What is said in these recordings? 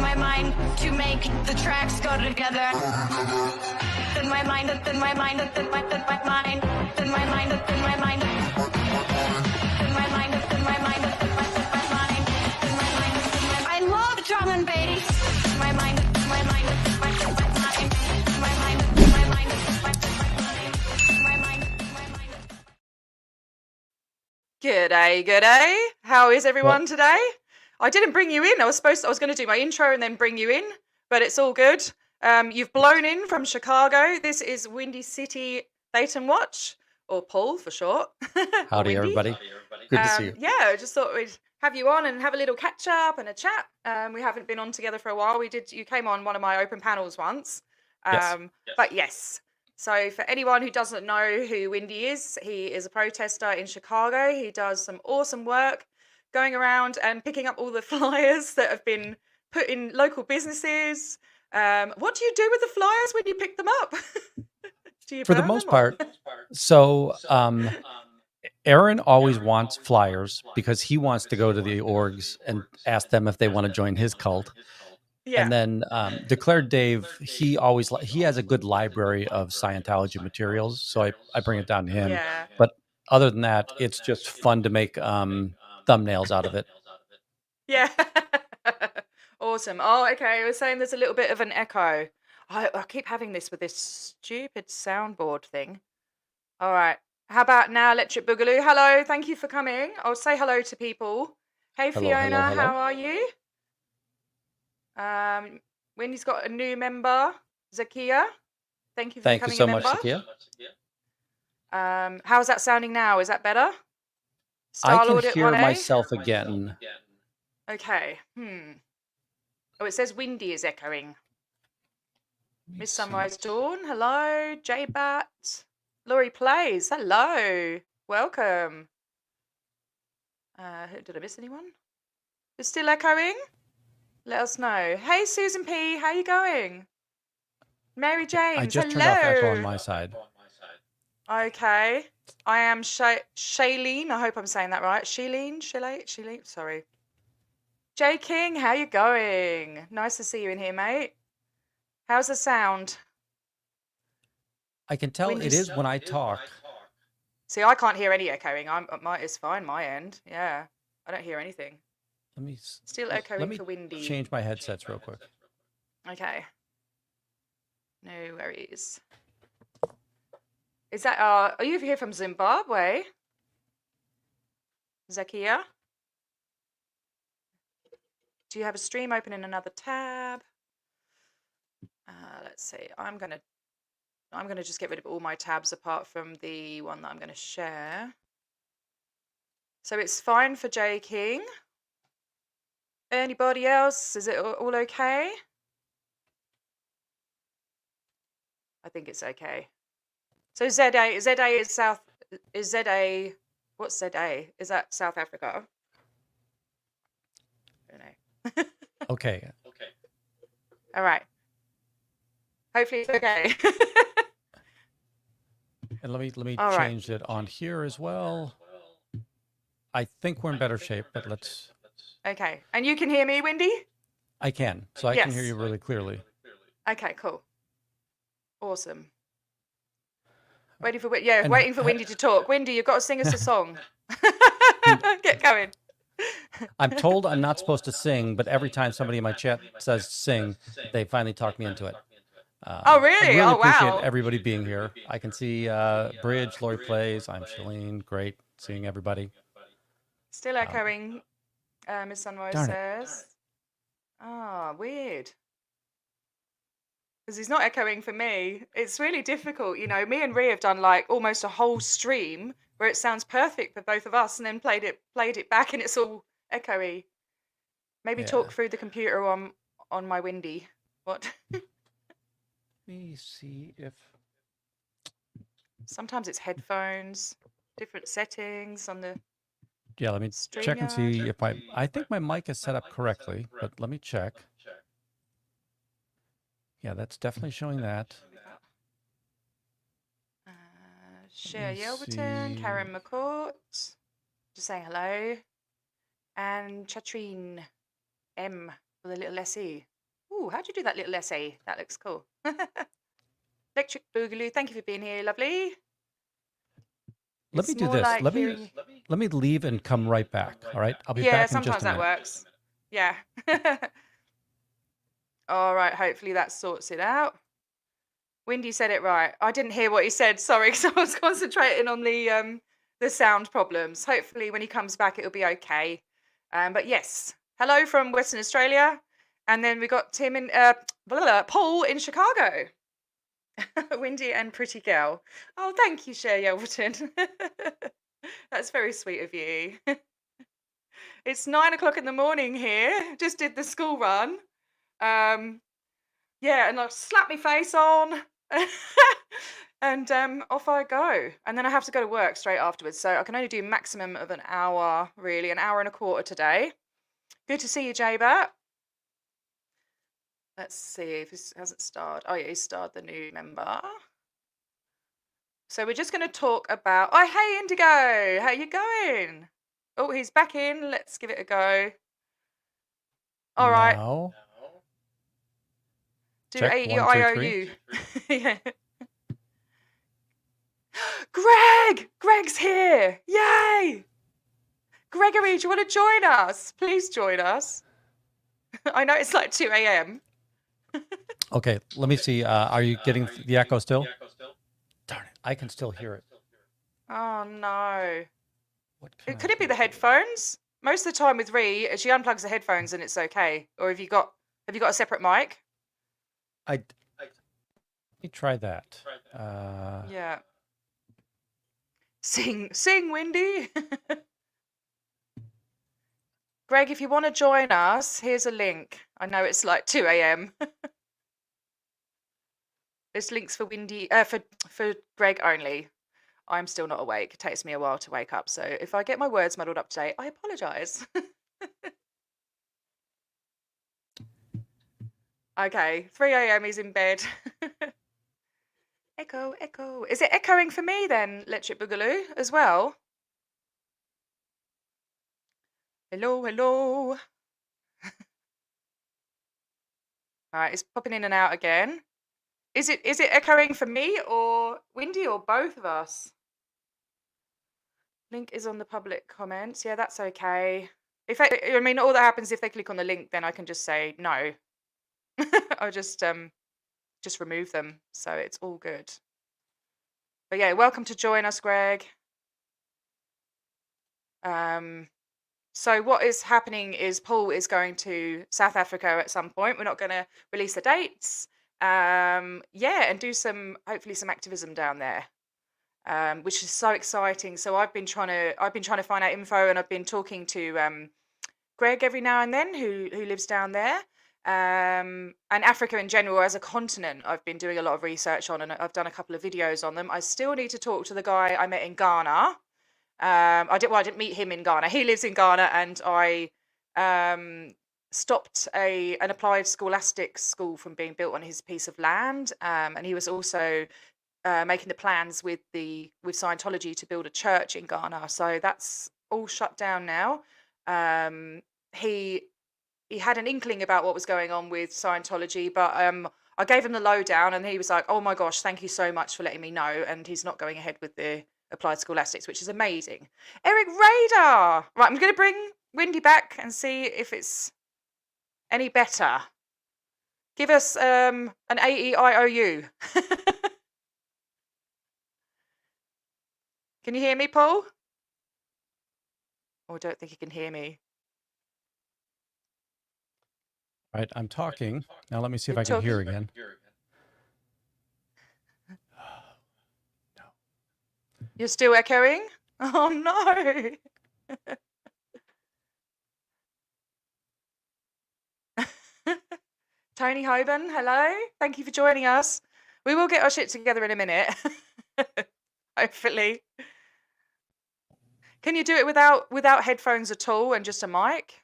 my mind to make the tracks go together. Then my mind, then my mind, then my mind, then my mind, then my mind, then my mind, then my mind, then my mind, then my mind, then my mind, then my. I love drum and bass. My mind, my mind, my mind, my mind, my mind, my mind, my mind. G'day, g'day. How is everyone today? I didn't bring you in. I was going to do my intro and then bring you in, but it's all good. You've blown in from Chicago. This is WindyCityThetanWatch, or Paul for short. Howdy, everybody. Good to see you. Yeah, I just thought we'd have you on and have a little catch up and a chat. We haven't been on together for a while. You came on one of my open panels once. But yes. So for anyone who doesn't know who Windy is, he is a protester in Chicago. He does some awesome work going around and picking up all the flyers that have been put in local businesses. What do you do with the flyers when you pick them up? Do you For the burn most them or- part. So Aaron always wants flyers because he wants to go to the orgs and ask them if they want to join his cult. Yeah. And then Declared Dave, he has a good library of Scientology materials, so I bring it down to him. Yeah. But other than that, it's just fun to make thumbnails out of it. Yeah. Awesome. Oh, okay. I was saying there's a little bit of an echo. I keep having this with this stupid soundboard thing. All right. How about now, Electric Boogaloo? Hello. Thank you for coming. I'll say hello to people. Hey, Hello, Fiona. hello, hello. How are you? Wendy's got a new member, Zakia. Thank you for Thank you becoming so a much, member. Zakia. How's that sounding now? Is that better? I Star can Lord at hear 1A? myself again. Okay. Oh, it says Windy is echoing. Miss Sunrise Dawn, hello. J-Bat. Laurie Plays, hello. Welcome. Did I miss anyone? Is still echoing? Let us know. Hey, Susan P, how you going? Mary James, I just hello. turned off echo on my side. Okay. I am Shailene. I hope I'm saying that right. Shailene? Sorry. Jay King, how you going? Nice to see you in here, mate. How's the sound? I can tell it is when I talk. See, I can't hear any echoing. It's fine, my end. Yeah, I don't hear anything. Let me Still echoing for Windy. change my headsets real quick. Okay. No worries. Is that are you here from Zimbabwe? Zakia? Do you have a stream open in another tab? Let's see. I'm gonna just get rid of all my tabs apart from the one that I'm gonna share. So it's fine for Jay King. Anybody else? Is it all okay? I think it's okay. So ZA is South. Is ZA? What's ZA? Is that South Africa? I don't know. Okay. All right. Hopefully it's okay. And let me All right. change it on here as well. I think we're in better shape, but let's. Okay. And you can hear me, Windy? I can, so I can hear you really clearly. Okay, cool. Awesome. Waiting for Windy to talk. Windy, you've got to sing us a song. Get going. I'm told I'm not supposed to sing, but every time somebody in my chat says sing, they finally talk me into it. Oh, really? I really appreciate wow. everybody being here. I can see Bridge, Lori Plays. I'm Shalene. Great seeing everybody. Still echoing, Miss Sunrise says. Ah, weird. Because he's not echoing for me. It's really difficult. You know, me and Rhea have done like almost a whole stream where it sounds perfect for both of us and then played it back and it's all echoey. Maybe talk through the computer on my Windy. What? Let me see if... Sometimes it's headphones, different settings on the... Yeah, let me check and see if I think my mic is set up correctly, but let me check. Yeah, that's definitely showing that. Cher Yelverton, Karen McCourt, just saying hello. And Chatrine M. with a little SE. Ooh, how'd you do that little SE? That looks cool. Electric Boogaloo, thank you for being here, lovely. Let me It's do more this. like Let hearing. me leave and come right back. All right. I'll be Yeah, back in just sometimes a that minute. works. Yeah. All right, hopefully that sorts it out. Windy said it right. I didn't hear what he said, sorry, because I was concentrating on the sound problems. Hopefully when he comes back it'll be okay. But yes, hello from Western Australia. And then we got Tim in Paul in Chicago. Windy and pretty girl. Oh, thank you, Cher Yelverton. That's very sweet of you. It's 9 o'clock in the morning here. Just did the school run. Yeah, and I slap my face on. And off I go. And then I have to go to work straight afterwards. So I can only do maximum of an hour, really, an hour and a quarter today. Good to see you, Jaybert. Let's see if this hasn't starred. Oh, yeah, he starred the new member. So we're just going to talk about... Oh, hey, Indigo. How you going? Oh, he's back in. Let's give it a go. All right. Now, Do check, 1, 2, 3. AEIOU. Yeah. Greg's here. Yay! Gregory, do you want to join us? Please join us. I know it's like 2 a.m. Okay, let me see. Are you getting the echo still? Darn it, I can still hear it. Oh, no. What Could it be the headphones? Most of the time with Ree, she unplugs the headphones and it's okay. Or have you got a separate mic? Let me try that. Yeah. Sing, Windy. Greg, if you want to join us, here's a link. I know it's like 2 a.m. This link's for Windy, for Greg only. I'm still not awake. It takes me a while to wake up. So if I get my words muddled up today, I apologize. Okay, 3 a.m. he's in bed. Echo. Is it echoing for me then, Electric Boogaloo, as well? Hello. All right, it's popping in and out again. Is it echoing for me or Windy or both of us? Link is on the public comments. Yeah, that's okay. I mean, all that happens if they click on the link, then I can just say no. I'll just remove them, so it's all good. But yeah, welcome to join us, Greg. So what is happening is Paul is going to South Africa at some point. We're not going to release the dates. And do hopefully some activism down there, which is so exciting. So I've been trying to find out info, and I've been talking to Greg every now and then, who lives down there, and Africa in general as a continent. I've been doing a lot of research on, and I've done a couple of videos on them. I still need to talk to the guy I met in Ghana. I didn't meet him in Ghana. He lives in Ghana, and I stopped an applied scholastic school from being built on his piece of land. And he was also making the plans with Scientology to build a church in Ghana. So that's all shut down now. He had an inkling about what was going on with Scientology, but I gave him the lowdown, and he was like, "Oh my gosh, thank you so much for letting me know." And he's not going ahead with the applied scholastics, which is amazing. Eric Radar. Right, I'm going to bring Windy back and see if it's any better. Give us an AEIOU. Can you hear me, Paul? Oh, I don't think you can hear me. Right, I'm talking. Now let me see if I can hear again. No. You're still echoing? Oh, no. Tony Hoban, hello. Thank you for joining us. We will get our shit together in a minute. Hopefully. Can you do it without headphones at all and just a mic?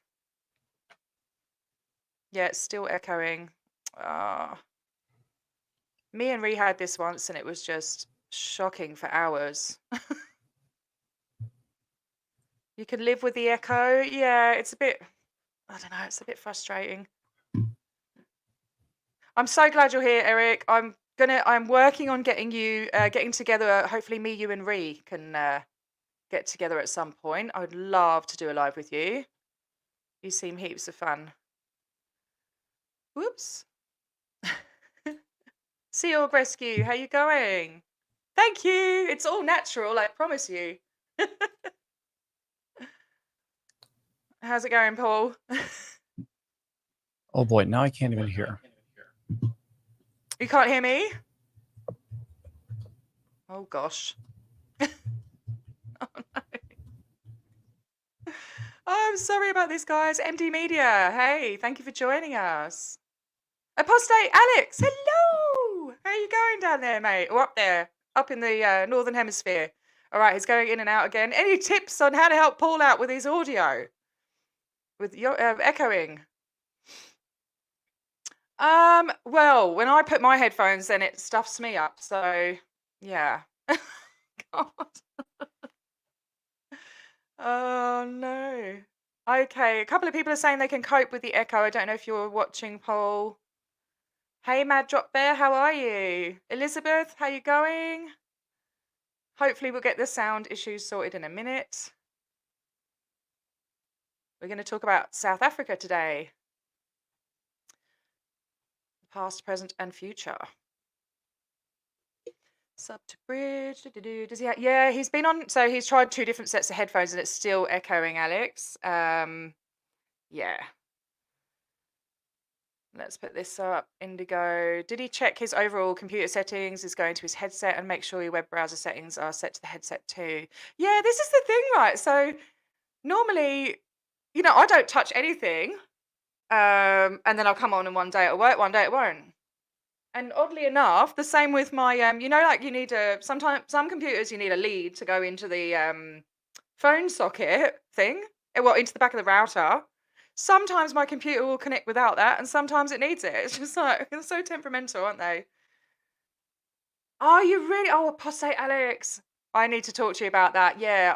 Yeah, it's still echoing. Me and Ree had this once, and it was just shocking for hours. You can live with the echo. Yeah, it's a bit, I don't know, it's a bit frustrating. I'm so glad you're here, Eric. I'm working on getting you getting together. Hopefully, me, you, and Ree can get together at some point. I would love to do a live with you. You seem heaps of fun. Whoops. Sea Org Rescue, how you going? Thank you. It's all natural, I promise you. How's it going, Paul? Oh boy, now I can't even hear. You can't hear me? Oh gosh. Oh no. Oh, I'm sorry about this, guys. MD Media, hey, thank you for joining us. Apostate Alex, hello. How are you going down there, mate? Or up there, up in the Northern Hemisphere. All right, he's going in and out again. Any tips on how to help Paul out with his audio? With your echoing? Well, when I put my headphones, then it stuffs me up. So, yeah. God. Oh no. Okay, a couple of people are saying they can cope with the echo. I don't know if you're watching, Paul. Hey, Mad Drop Bear, how are you? Elizabeth, how you going? Hopefully we'll get the sound issues sorted in a minute. We're going to talk about South Africa today. Past, present, and future. Sub to bridge. Does he? Yeah, he's been on. So he's tried 2 different sets of headphones, and it's still echoing, Alex. Yeah. Let's put this up. Indigo. Did he check his overall computer settings? Is going to his headset and make sure your web browser settings are set to the headset too. Yeah, this is the thing, right? So normally, I don't touch anything, and then I'll come on and one day it'll work, one day it won't. And oddly enough, the same with my, like you need some computers you need a lead to go into the phone socket thing, into the back of the router. Sometimes my computer will connect without that, and sometimes it needs it. It's just like, they're so temperamental, aren't they? Oh, you really? Oh, apostate Alex. I need to talk to you about that. Yeah,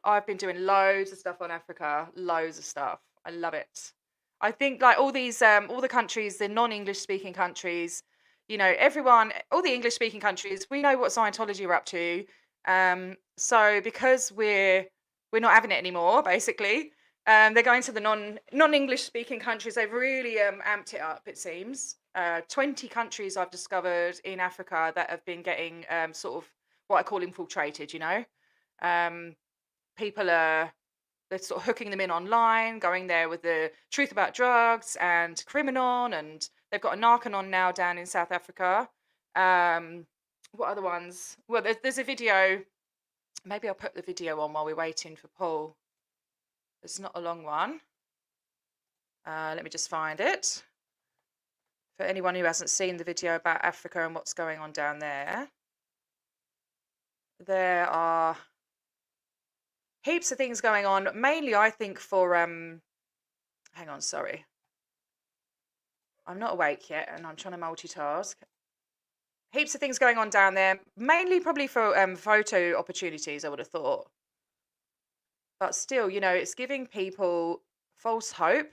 I've been doing loads of stuff on Africa, loads of stuff. I love it. I think like all these, all the countries, the non-English speaking countries, everyone, all the English speaking countries, we know what Scientology are up to. So because we're not having it anymore, basically, they're going to the non-English speaking countries. They've really amped it up, it seems. 20 countries I've discovered in Africa that have been getting sort of what I call infiltrated, people they're sort of hooking them in online, going there with the truth about drugs and Criminon, and they've got a Narcanon now down in South Africa. What other ones? Well, there's a video. Maybe I'll put the video on while we're waiting for Paul. It's not a long one. Let me just find it. For anyone who hasn't seen the video about Africa and what's going on down there, there are heaps of things going on, mainly I think for hang on, sorry, I'm not awake yet and I'm trying to multitask. Heaps of things going on down there, mainly probably for photo opportunities, I would have thought, but still, it's giving people false hope,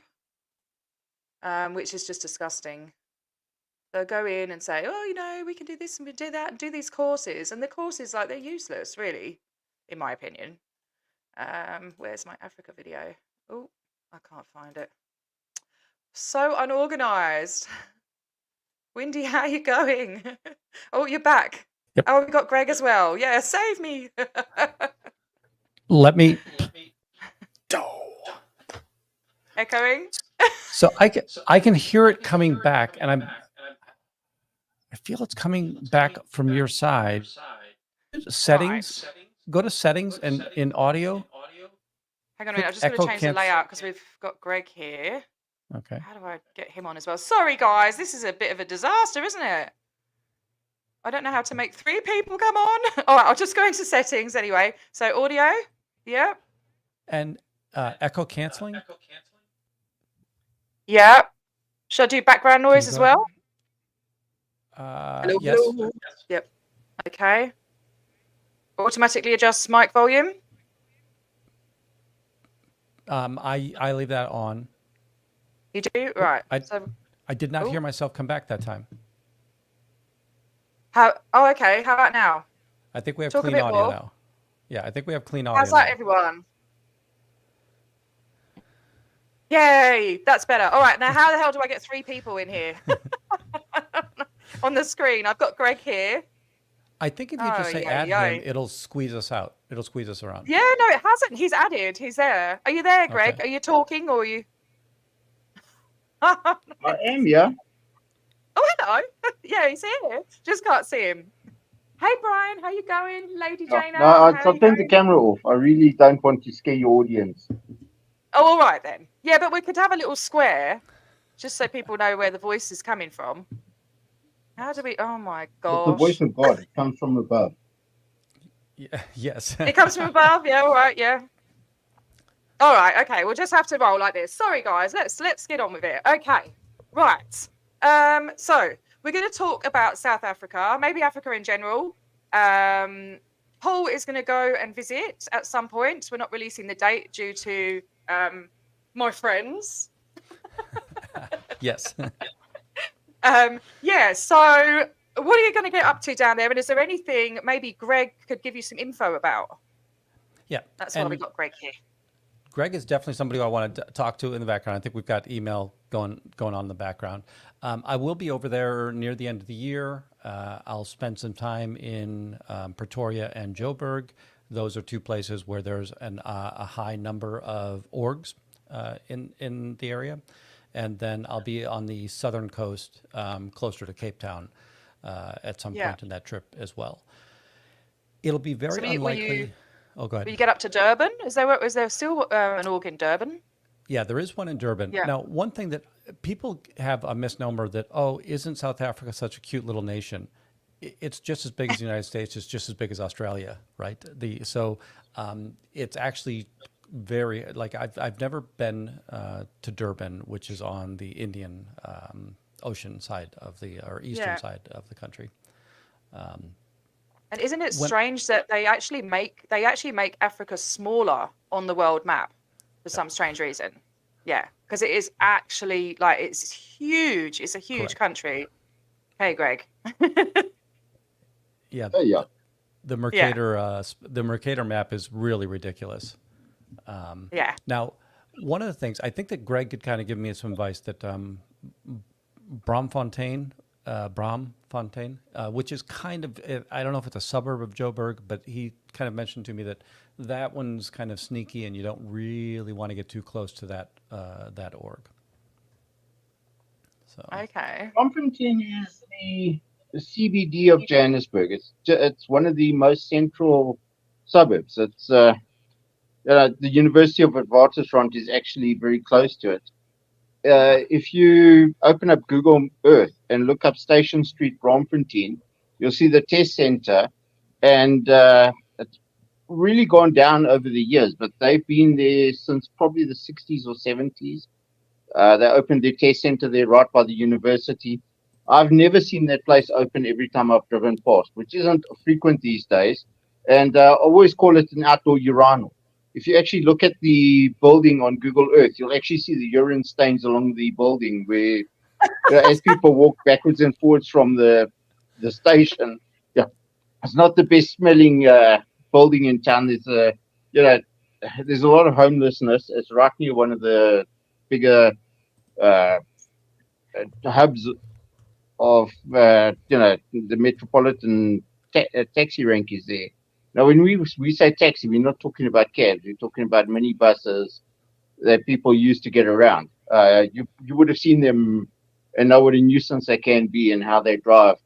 which is just disgusting. They'll go in and say, oh, we can do this and we do that and do these courses, and the courses, like, they're useless, really, in my opinion. Where's my Africa video? Oh, I can't find it. So unorganized. Windy, how are you going? Oh, you're back. Yep. Oh, we got Greg as well. Yeah, save me. Let me. Echoing. So I can hear it coming back, and I feel it's coming back from your side. Settings. Right. Go to settings and in audio. Hang on a minute. I'm just going to change the layout because we've got Greg here. Okay. How do I get him on as well? Sorry, guys. This is a bit of a disaster, isn't it? I don't know how to make 3 people come on. All right, I'll just go into settings anyway. So audio. Yeah. And echo canceling. Yeah. Should I do background noise as well? Yes. Hello. Yep. Okay. Automatically adjust mic volume. I leave that on. You do? Right. I I did not hear myself come back that time. How? Oh, okay. How about now? I think we have Talk a clean bit audio more. now. Yeah, I think we have clean audio How's that, now. everyone? Yay, that's better. All right, now how the hell do I get 3 people in here on the screen? I've got Greg here. I think if you just say add him, it'll squeeze us out. It'll squeeze us around. Yeah, no, it hasn't. He's added. He's there. Are you there, Greg? Okay. Are you talking or are you? I am, yeah. Oh, hello. Yeah, he's here. Just can't see him. Hey, Brian, how you going? Lady Jane? No, I'll turn the camera off. I really don't want to scare your audience. Oh, all right then. Yeah, but we could have a little square just so people know where the voice is coming from. How do we? Oh my gosh. It's the voice of God. It comes from above. Yeah, yes. It comes from above. Yeah, all right. Yeah. All right. Okay. We'll just have to roll like this. Sorry, guys. Let's get on with it. Okay. Right. So we're going to talk about South Africa, maybe Africa in general. Paul is going to go and visit at some point. We're not releasing the date due to my friends. Yes. Yeah. So what are you going to get up to down there? And is there anything maybe Greg could give you some info about? Yeah. That's why we got Greg here. Greg is definitely somebody who I want to talk to in the background. I think we've got email going on in the background. I will be over there near the end of the year. I'll spend some time in Pretoria and Joburg. Those are 2 places where there's a high number of orgs in the area. And then I'll be on the southern coast, closer to Cape Town, at some point in that trip as well. It'll be very unlikely. Oh, go ahead. Will you get up to Durban? Is there still an org in Durban? Yeah, there is one in Durban. Yeah. Now, one thing that people have a misnomer that, isn't South Africa such a cute little nation? It's just as big as the United States. It's just as big as Australia, right? It's actually very, like, I've never been to Durban, which is on the Indian Ocean side or eastern side of the country. And isn't it strange that they actually make Africa smaller on the world map for some strange reason? Yeah, because it is actually it's huge. It's a huge country. Hey, Greg. Yeah. Yeah. The Mercator map is really ridiculous. Yeah. Now, one of the things I think that Greg could kind of give me some advice that Braamfontein, which is kind of, I don't know if it's a suburb of Joburg, but he kind of mentioned to me that one's kind of sneaky and you don't really want to get too close to that org. So. Okay. Braamfontein is the CBD of Johannesburg. It's one of the most central suburbs. It's the University of Witwatersrand is actually very close to it. If you open up Google Earth and look up Station Street, Braamfontein, you'll see the test center, and it's really gone down over the years, but they've been there since probably the 60s or 70s. They opened their test center there right by the university. I've never seen that place open every time I've driven past, which isn't frequent these days, and I always call it an outdoor urinal. If you actually look at the building on Google Earth, you'll actually see the urine stains along the building where, as people walk backwards and forwards from the station. Yeah, it's not the best smelling building in town. There's a lot of homelessness. It's right near one of the bigger hubs of the metropolitan taxi rank is there. Now, when we say taxi, we're not talking about cabs. We're talking about minibuses that people use to get around. You would have seen them and know what a nuisance they can be and how they drive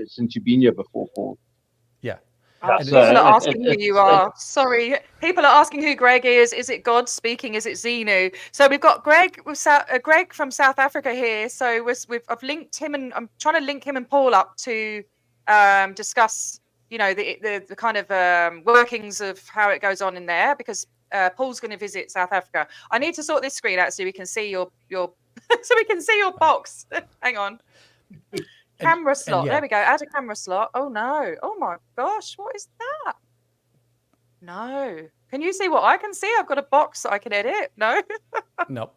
since you've been here before, Paul. Yeah. People are asking who you are. Sorry. People are asking who Greg is. Is it God speaking? Is it Xenu? So we've got Greg from South Africa here. So I've linked him, and I'm trying to link him and Paul up to discuss the kind of workings of how it goes on in there, because Paul's going to visit South Africa. I need to sort this screen out so we can see your so we can see your box. Hang on. Camera slot. There we go. Add a camera slot. Oh no. Oh my gosh. What is that? No. Can you see what I can see? I've got a box that I can edit. No. Nope.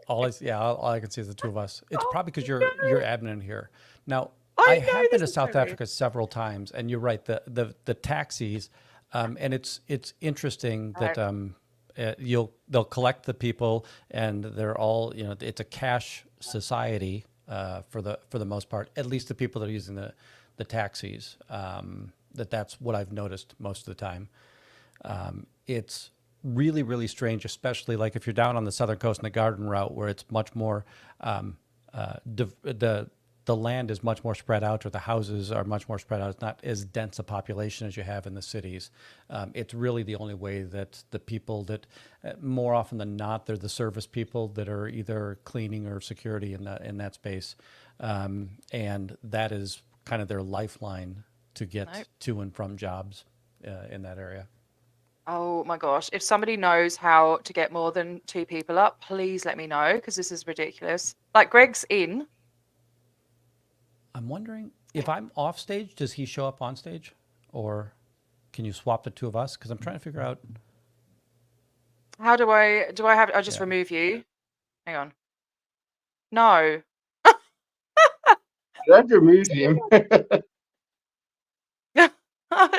All I can see is the two of us. It's Oh, probably because no. you're admin here. Now, I I know have been this to is so South weird. Africa several times, and you're right. The taxis, and it's interesting that they'll collect the people, and they're all it's a cash society for the most part. At least the people that are using the taxis. That's what I've noticed most of the time. It's really, really strange, especially like if you're down on the southern coast in the garden route where it's much more, the land is much more spread out, or the houses are much more spread out. It's not as dense a population as you have in the cities. It's really the only way that the people that, more often than not, they're the service people that are either cleaning or security in that space. And that is kind of their lifeline to get to and from jobs in that area. Oh my gosh. If somebody knows how to get more than 2 people up, please let me know, because this is ridiculous. Like, Greg's in. I'm wondering if I'm off stage, does he show up on stage? Or can you swap the two of us? Because I'm trying to figure out. How do I have, I'll just remove you. Hang on. No. Don't remove him.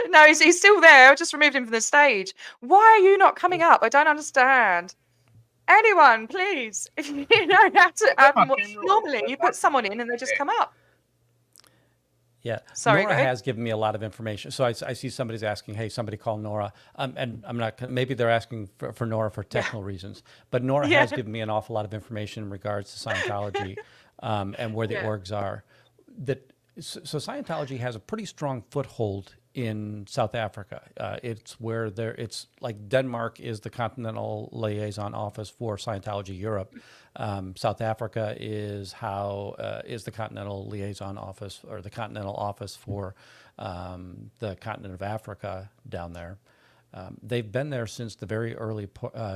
No, he's still there. I just removed him from the stage. Why are you not coming up? I don't understand. Anyone, please. If you know how to add more. Normally, you put someone in and they just come up. Yeah, Sorry, Nora Greg. has given me a lot of information. So I see somebody's asking, hey, somebody call Nora. And I'm not, maybe they're asking for Nora for technical reasons. But Nora has given me an awful lot of information in regards to Scientology and where the orgs are. So Scientology has a pretty strong foothold in South Africa. It's where it's like Denmark is the continental liaison office for Scientology Europe. South Africa is the continental liaison office, or the continental office for the continent of Africa down there. They've been there since the very early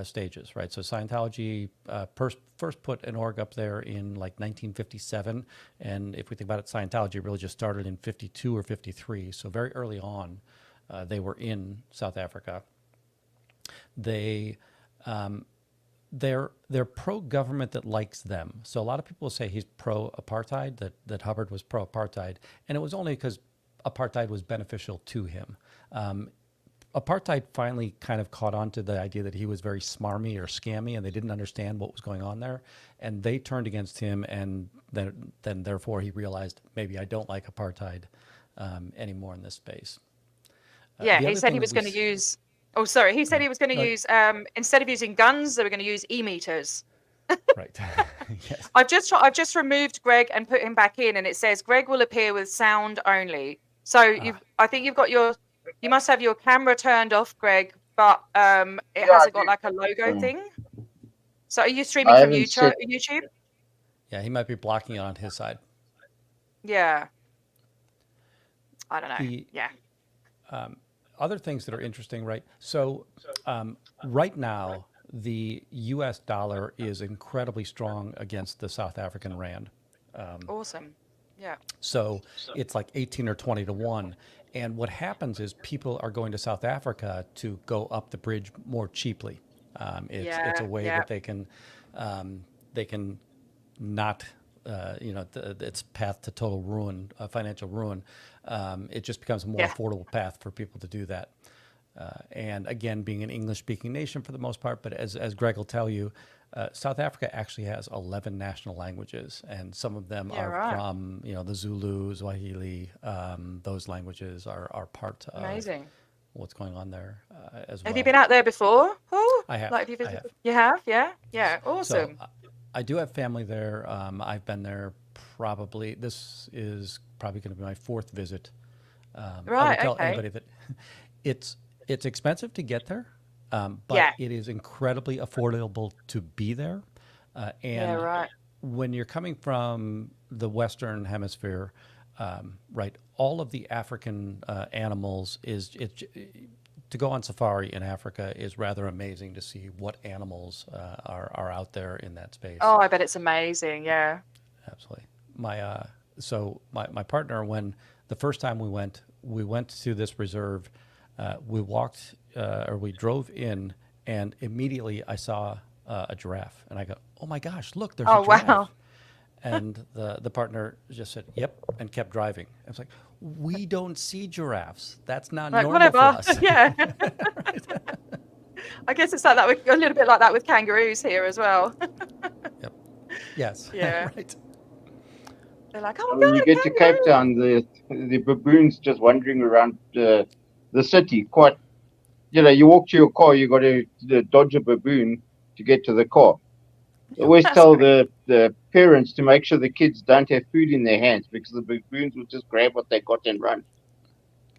stages, right? So Scientology first put an org up there in like 1957. And if we think about it, Scientology really just started in 52 or 53. So very early on, they were in South Africa. They're pro-government that likes them. So a lot of people say he's pro-apartheid, that Hubbard was pro-apartheid. And it was only because apartheid was beneficial to him. Apartheid finally kind of caught on to the idea that he was very smarmy or scammy, and they didn't understand what was going on there. And they turned against him, and then therefore he realized, maybe I don't like apartheid anymore in this space. Yeah, he said he was going to use... Oh, sorry. He said he was going to use, instead of using guns, they were going to use e-meters. Right. Yes. I've just removed Greg and put him back in, and it says Greg will appear with sound only. So I think you've got you must have your camera turned off, Greg, but it hasn't got like a logo thing. So are you streaming from YouTube? Yeah, he might be blocking it on his side. Yeah. I don't know. Yeah. Other things that are interesting, right? So right now, the U.S. dollar is incredibly strong against the South African rand. Awesome. Yeah. So it's like 18 or 20 to 1. And what happens is people are going to South Africa to go up the bridge more cheaply. It's a way that they can not, its path to total ruin, financial ruin. It just becomes a more affordable path for people to do that. And again, being an English-speaking nation for the most part, but as Greg will tell you, South Africa actually has 11 national languages, and some of them are from, the Zulu, Swahili. Those languages are part of what's going on there as well. Have you been out there before, Paul? I have. Like, You have? Yeah? Yeah, awesome. So, I do have family there. I've been there this is probably going to be my 4th visit. I would tell anybody that it's expensive to get there. But it is incredibly affordable to be there. When you're coming from the Western Hemisphere, right, all of the African animals to go on safari in Africa is rather amazing to see what animals are out there in that space. Oh, I bet it's amazing. Yeah. Absolutely. My partner, when the first time we went to this reserve, we walked we drove in, and immediately I saw a giraffe, and I go, "Oh my gosh, look, there's Oh a giraffe!" wow. And the partner just said, "Yep," and kept driving. I was like, "We don't see giraffes. That's not Like normal for whatever. us." Yeah. I guess it's like that with a little bit like that with kangaroos here as well. Yep. Yes. Yeah. Right. They're like, oh my When you god, a get to Cape kangaroo. Town, the baboons just wandering around the city. Quite, you walk to your car, you got to dodge a baboon to get to the car. I always That's tell great. the parents to make sure the kids don't have food in their hands because the baboons will just grab what they got and run.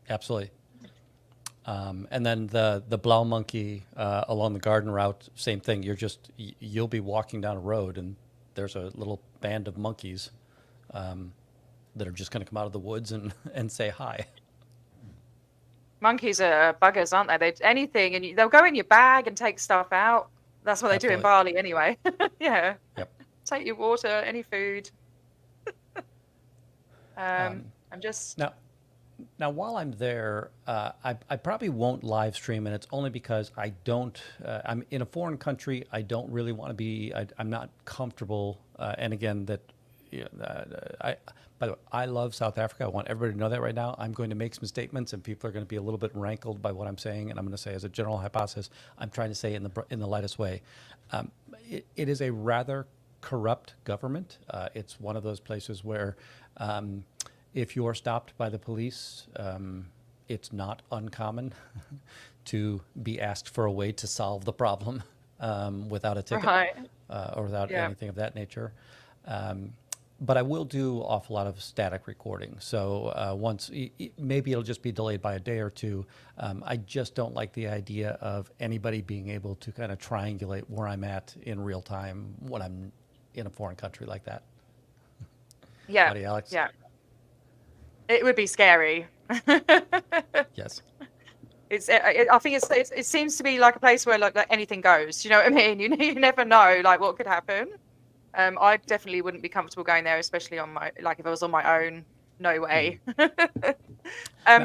Absolutely. And then the blau monkey along the garden route, same thing. You'll be walking down a road, and there's a little band of monkeys that are just going to come out of the woods and say hi. Monkeys are buggers, aren't they? Anything, and they'll go in your bag and take stuff out. That's what they do in Absolutely. Bali anyway. Yeah. Yep. Take your water, any food. I'm just. Now, while I'm there, I probably won't live stream, and it's only because I don't. I'm in a foreign country. I don't really want to be. I'm not comfortable. And again, by the way, I love South Africa. I want everybody to know that right now. I'm going to make some statements, and people are going to be a little bit rankled by what I'm saying. And I'm going to say, as a general hypothesis, I'm trying to say in the lightest way. It is a rather corrupt government. It's one of those places where. If you're stopped by the police, it's not uncommon to be asked for a way to solve the problem without a ticket Right. or without Yeah. anything of that nature. But I will do an awful lot of static recording. So maybe it'll just be delayed by a day or two. I just don't like the idea of anybody being able to kind of triangulate where I'm at in real time when I'm in a foreign country like that. Yeah. Howdy, Alex. Yeah. It would be scary. Yes. I think it seems to be like a place where like anything goes. You know what I mean? You never know like what could happen. I definitely wouldn't be comfortable going there, especially on if I was on my own. No way.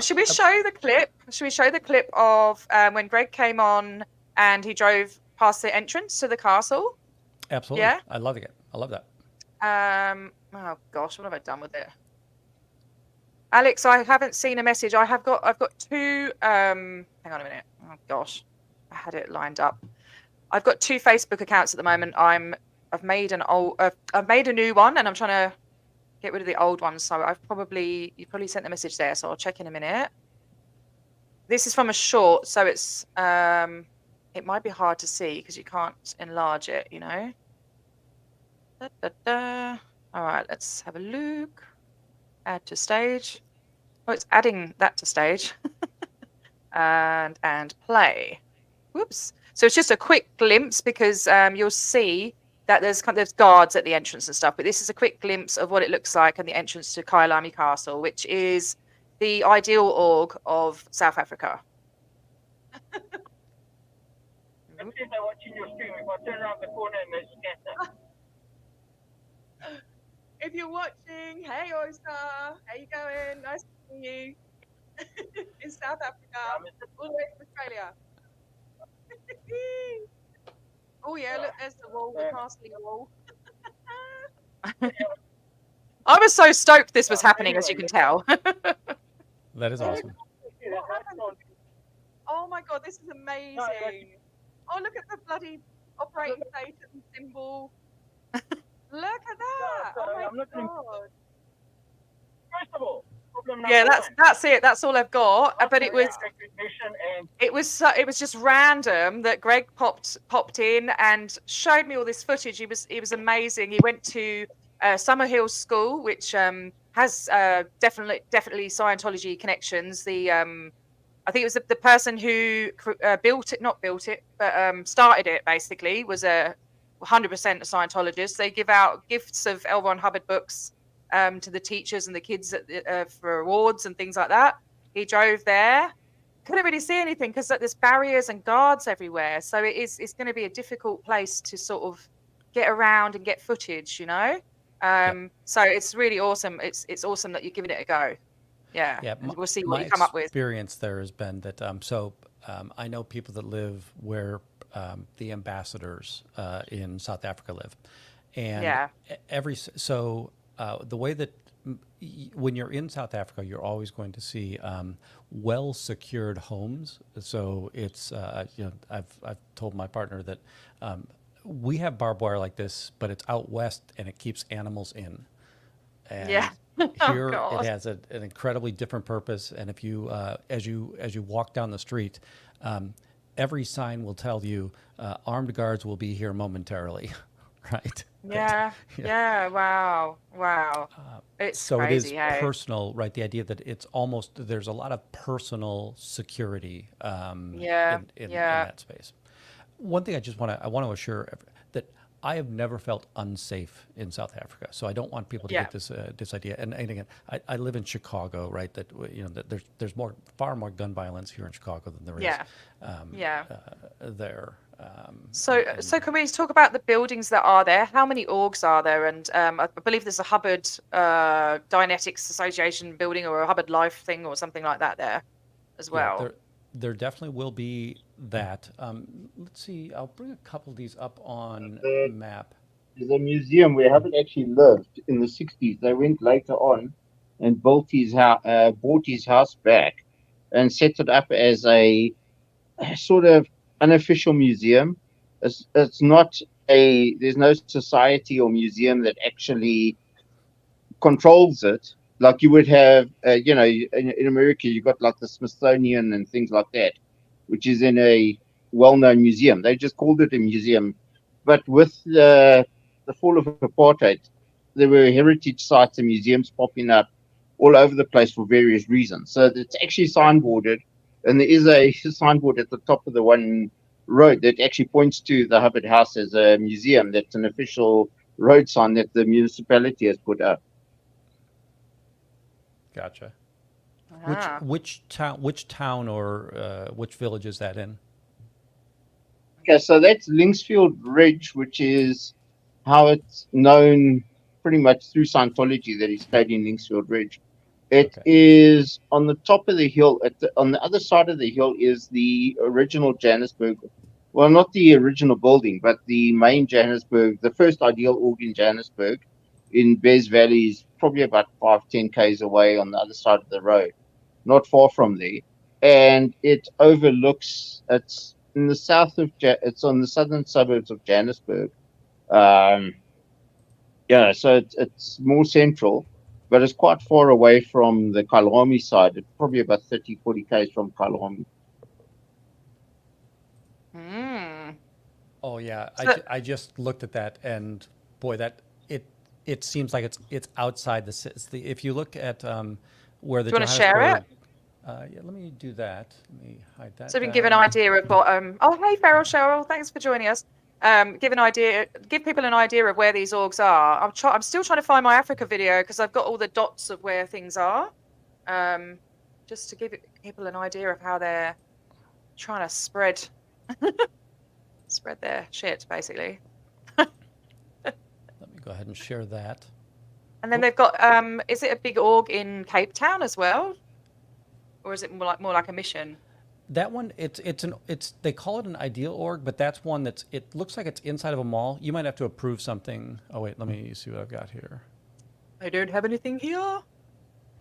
Should we show the clip? Should we show the clip of when Greg came on and he drove past the entrance to the castle? Absolutely. Yeah. I love it. I love that. Oh gosh, what have I done with it? Alex, I haven't seen a message. I've got two. Hang on a minute. Oh gosh, I had it lined up. I've got two Facebook accounts at the moment. I've made I've made a new one, and I'm trying to get rid of the old one. So you probably sent the message there. So I'll check in a minute. This is from a short, so it's it might be hard to see because you can't enlarge it. You know. All right, let's have a look. Add to stage. Oh, it's adding that to stage. and play. Whoops. So it's just a quick glimpse because you'll see that there's guards at the entrance and stuff. But this is a quick glimpse of what it looks like at the entrance to Kyalami Castle, which is the ideal org of South Africa. Watching your stream, if I turn around the corner and there's scatter. If you're watching, hey Oyster, how you going? Nice to see you in South Africa, all the way from Australia. Oh yeah, look, there's the wall, the castle wall. I was so stoked this was happening, as you can tell. That is awesome. Oh my god, this is amazing. Oh, look at the bloody operating Satan symbol. Look at that! Oh my god! First of all, yeah, that's it. That's all I've got. But it was just random that Greg popped in and showed me all this footage. He was amazing. He went to Summerhill School, which has definitely Scientology connections. I think it was the person who not built it, but started it. Basically, was a 100% a Scientologist. They give out gifts of L. Ron Hubbard books to the teachers and the kids for awards and things like that. He drove there. Couldn't really see anything because there's barriers and guards everywhere. So it's going to be a difficult place to sort of get around and get footage, you know. So it's really awesome. It's awesome that you're giving it a go. Yeah. We'll see what you come up with. My experience there has been that I know people that live where the ambassadors in South Africa live, and Yeah. the way that when you're in South Africa, you're always going to see well secured homes. So it's I've told my partner that we have barbed wire like this, but it's out west and it keeps animals in. And Yeah. Oh here it God. has an incredibly different purpose. And if you as you walk down the street, every sign will tell you armed guards will be here momentarily, right? Yeah. Yeah. Wow. Wow. It's So it is crazy, hey? personal, right? The idea that it's almost there's a lot of personal security Yeah. in Yeah. that space. One thing I want to assure that I have never felt unsafe in South Africa. So I don't want people to Yeah. get this idea. And again, I live in Chicago, right? That that there's far more gun violence here in Chicago than there is Yeah. Yeah. there. So can we talk about the buildings that are there? How many orgs are there? And I believe there's a Hubbard Dianetics Association building or a Hubbard Life thing or something like that there as well. Yeah, there definitely will be that. Let's see. I'll bring a couple of these up on map. There's a museum where Hubbard actually lived in the 60s. They went later on and built his house, bought his house back, and set it up as a sort of unofficial museum. It's not there's no society or museum that actually controls it. Like you would have, in America, you got like the Smithsonian and things like that, which is in a well-known museum. They just called it a museum. But with the fall of apartheid, there were heritage sites and museums popping up all over the place for various reasons. So it's actually signboarded, and there is a signboard at the top of the one road that actually points to the Hubbard House as a museum. That's an official road sign that the municipality has put up. Gotcha. Ah. Which town or which village is that in? Okay, so that's Linksfield Ridge, which is how it's known pretty much through Scientology that he stayed in Linksfield Ridge. It is on the top of the hill. On the other side of the hill is the original Johannesburg. Well, not the original building, but the main Johannesburg, the first ideal org in Johannesburg in Bez Valley is probably about 5-10 k's away on the other side of the road, not far from there. And it overlooks, it's in the south of, it's on the southern suburbs of Johannesburg. So it's more central, but it's quite far away from the Kalahari side. It's probably about 30-40 k's from Kalahari. Oh yeah, So- I just looked at that, and boy, that it seems like it's outside the if you look at where the Do you wanna share it? Yeah, let me do that. Let me hide that. So we can give an down. idea of what. Oh, hey, Farrell, Cheryl, thanks for joining us. Give people an idea of where these orgs are. I'm still trying to find my Africa video because I've got all the dots of where things are. Just to give people an idea of how they're trying to spread their shit, basically. Let me go ahead and share that. And then they've got. Is it a big org in Cape Town as well, or is it more like a mission? That one, it's they call it an ideal org, but that's one it looks like it's inside of a mall. You might have to approve something. Oh wait, let me see what I've got here. I don't have anything here. All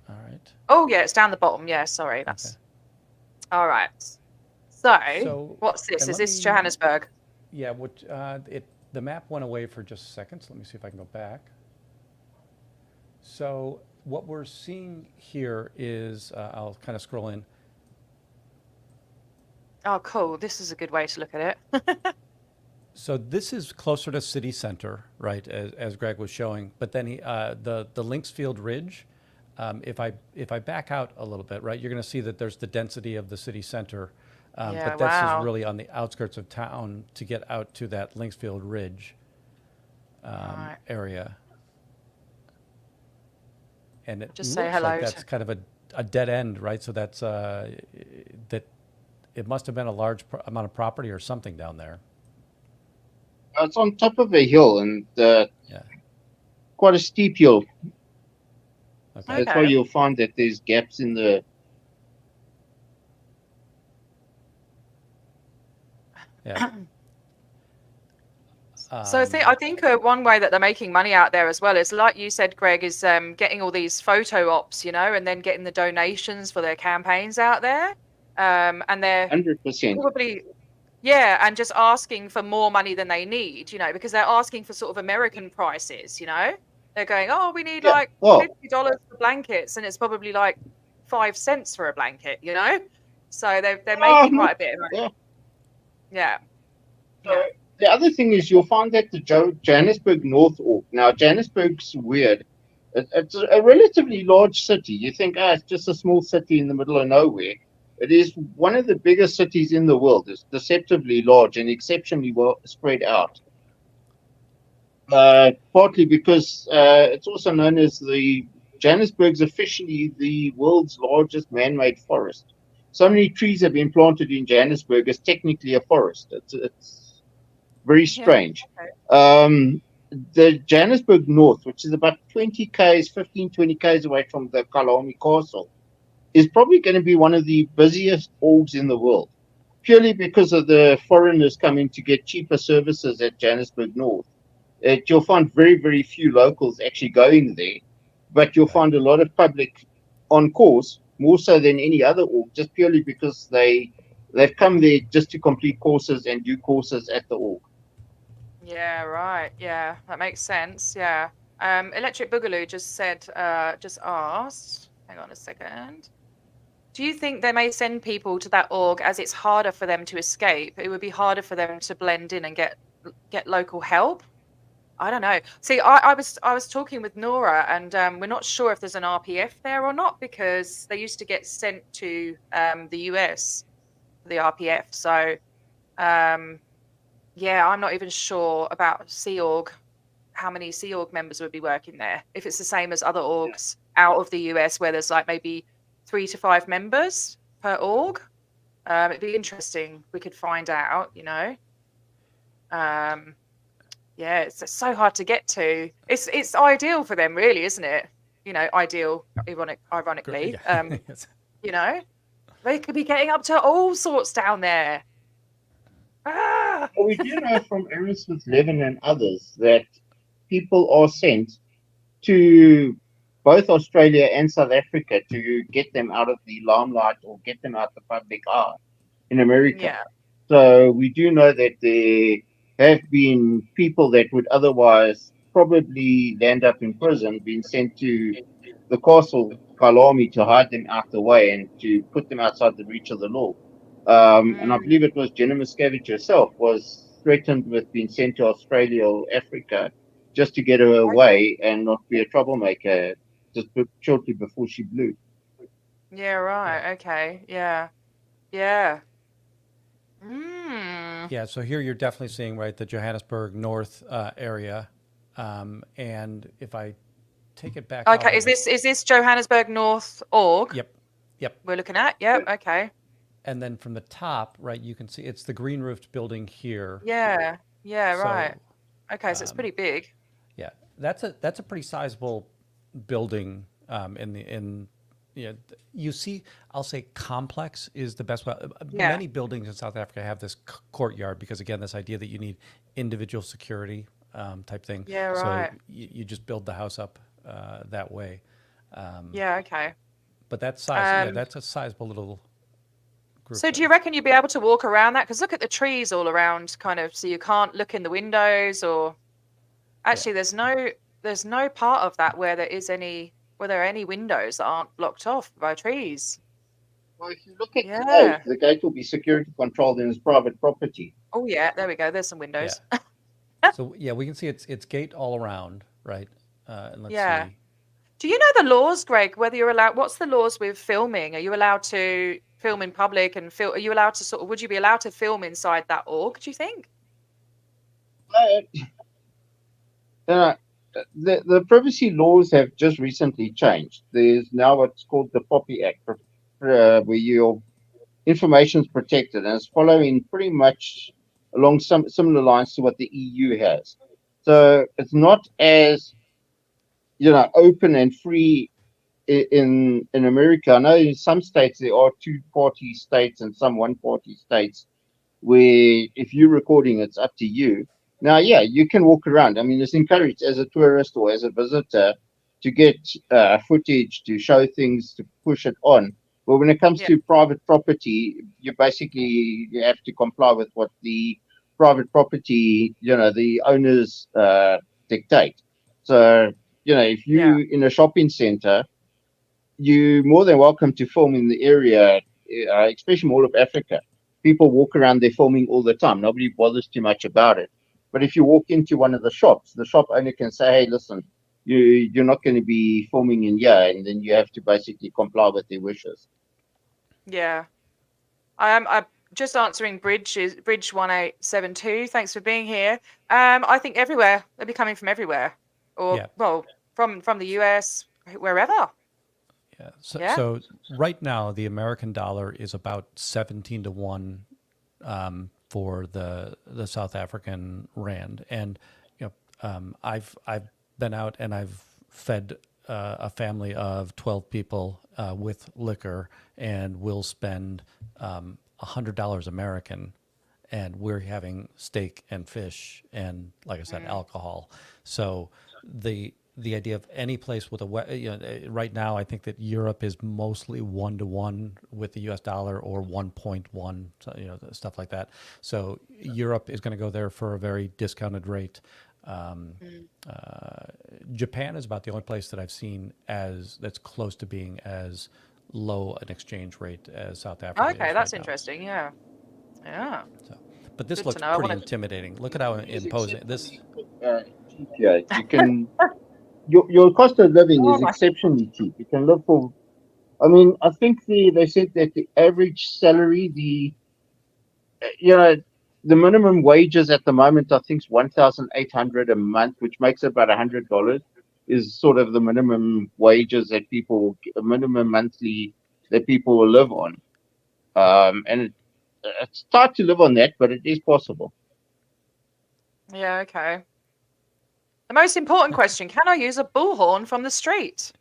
right. Oh yeah, it's down the bottom. Yeah, sorry, that's Okay. all right. So what's this? and Is let this me- Johannesburg? Yeah, the map went away for just a second, so let me see if I can go back. So what we're seeing here is, I'll kind of scroll in. Oh, cool. This is a good way to look at it. So this is closer to city center, right, as Greg was showing. But then the Linksfield Ridge, if I back out a little bit, right, you're going to see that there's the density of the city center. Yeah, But this wow. is really on the outskirts of town to get out to that Linksfield Ridge Right. area. And it Just looks say hello like to- that's kind of a dead end, right? So that's that it must have been a large amount of property or something down there. It's on top of a hill, and Yeah. quite a steep hill. Okay. That's why Okay. you'll find that there's gaps in the. Yeah. So I think one way that they're making money out there as well is, like you said, Greg, is getting all these photo ops, and then getting the donations for their campaigns out there. And they're 100%. probably, yeah, and just asking for more money than they need, because they're asking for sort of American prices, They're going, oh, we need Yeah. like Well, $50 for blankets, and it's probably like 5 cents for a blanket, So they're making quite a bit of money. yeah. Yeah. Yeah. The other thing is you'll find that the Johannesburg North Org. Now, Johannesburg's weird. It's a relatively large city. You think, it's just a small city in the middle of nowhere. It is one of the biggest cities in the world. It's deceptively large and exceptionally well spread out. Partly because it's also known as Johannesburg's officially the world's largest man-made forest. So many trees have been planted in Johannesburg as technically a forest. It's very strange. Okay. The Johannesburg North, which is about 20 k's away from the Kalahari Castle, is probably going to be one of the busiest orgs in the world, purely because of the foreigners coming to get cheaper services at Johannesburg North. You'll find very, very few locals actually going there, but you'll find a lot of public on course, more so than any other org, just purely because they've come there just to complete courses and do courses at the org. Yeah, right. Yeah, that makes sense. Yeah. Electric Boogaloo just asked, hang on a second. Do you think they may send people to that org as it's harder for them to escape? It would be harder for them to blend in and get local help? I don't know. See, I was talking with Nora, and we're not sure if there's an RPF there or not, because they used to get sent to the US for the RPF. So yeah, I'm not even sure about Sea Org, how many Sea Org members would be working there. If it's the same as other orgs out of the US, where there's like maybe 3 to 5 members per org. It'd be interesting. We could find out, Yeah, it's so hard to get to. It's ideal for them, really, isn't it? Ideal, ironically. Yes. They could be getting up to all sorts down there. Ah! Well, we do know from Aerosmith Levin and others that people are sent to both Australia and South Africa to get them out of the limelight or get them out the public eye in America. Yeah. So we do know that there have been people that would otherwise probably land up in prison being sent to the castle Kalami to hide them out the way and to put them outside the reach of the law. And I believe it was Jenna Miscavige herself was threatened with being sent to Australia or Africa just to get her away and not be a troublemaker just shortly before she blew. Yeah, right. Okay. Yeah. Yeah. Yeah, so here you're definitely seeing, right, the Johannesburg North area. And if I take it back. Okay, is this Johannesburg North org? Yep. We're looking at? Yep, okay. And then from the top, right, you can see it's the green roofed building here. Yeah, So, right. Okay, so it's pretty big. Yeah, that's a pretty sizable building. You see, I'll say complex is the best way. Yeah. Many buildings in South Africa have this courtyard because, again, this idea that you need individual security type thing. Yeah, right. So you just build the house up that way. Yeah, okay. But that size, that's a sizable little group. So do you reckon you'd be able to walk around that? Because look at the trees all around, kind of, so you can't look in the windows, or actually there's no part of that where there are any windows that aren't blocked off by trees. Well, if you look at the gate will be security controlled and it's private property. Oh yeah, there we go. There's some windows. Yeah. So yeah, we can see it's gate all around, right? And let's see. Do you know the laws, Greg? Whether you're allowed? What's the laws with filming? Are you allowed to film in public and film? Are you allowed to would you be allowed to film inside that org? Do you think? The privacy laws have just recently changed. There's now what's called the POPI Act, where your information is protected, and it's following pretty much along some similar lines to what the EU has. So it's not as open and free in America. I know in some states there are two-party states and some one-party states where if you're recording, it's up to you. Now, yeah, you can walk around. I mean, it's encouraged as a tourist or as a visitor to get footage, to show things, to push it on. But when it comes Yeah. to private property, you have to comply with what the private property, the owners dictate. So, if Yeah. you in a shopping center, you're more than welcome to film in the area, especially all of Africa. People walk around there filming all the time. Nobody bothers too much about it. But if you walk into one of the shops, the shop owner can say, "Hey, listen, you're not going to be filming in here," and then you have to basically comply with their wishes. Yeah. I'm just answering Bridge 1872. Thanks for being here. I think everywhere. They'll be coming from everywhere. Or Yeah. well, from the US, wherever. Yeah. Yeah. So right now, the American dollar is about 17 to 1 for the South African rand, and I've been out and I've fed a family of 12 people with liquor, and we'll spend $100 American, and we're having steak and fish and, like I said, alcohol. So the idea of any place with right now, I think that Europe is mostly 1-to-1 with the U.S. dollar, or 1.1, stuff like that. So Europe is going to go there for a very discounted rate. Japan is about the only place that I've seen that's close to being as low an exchange rate as South Africa is Okay, right that's now. interesting. Yeah. Yeah. So, but this Good to looks know. I pretty wanna- intimidating. Look at how imposing this. Cheap here. You can your cost of living Oh is my. exceptionally cheap. You can live for. I mean, I think they said that the average salary, the minimum wages at the moment, I think, is 1,800 a month, which makes it about $100. Is sort of the minimum wages that minimum monthly that people will live on. And it's hard to live on that, but it is possible. Yeah. Okay. The most important question: can I use a bullhorn from the street?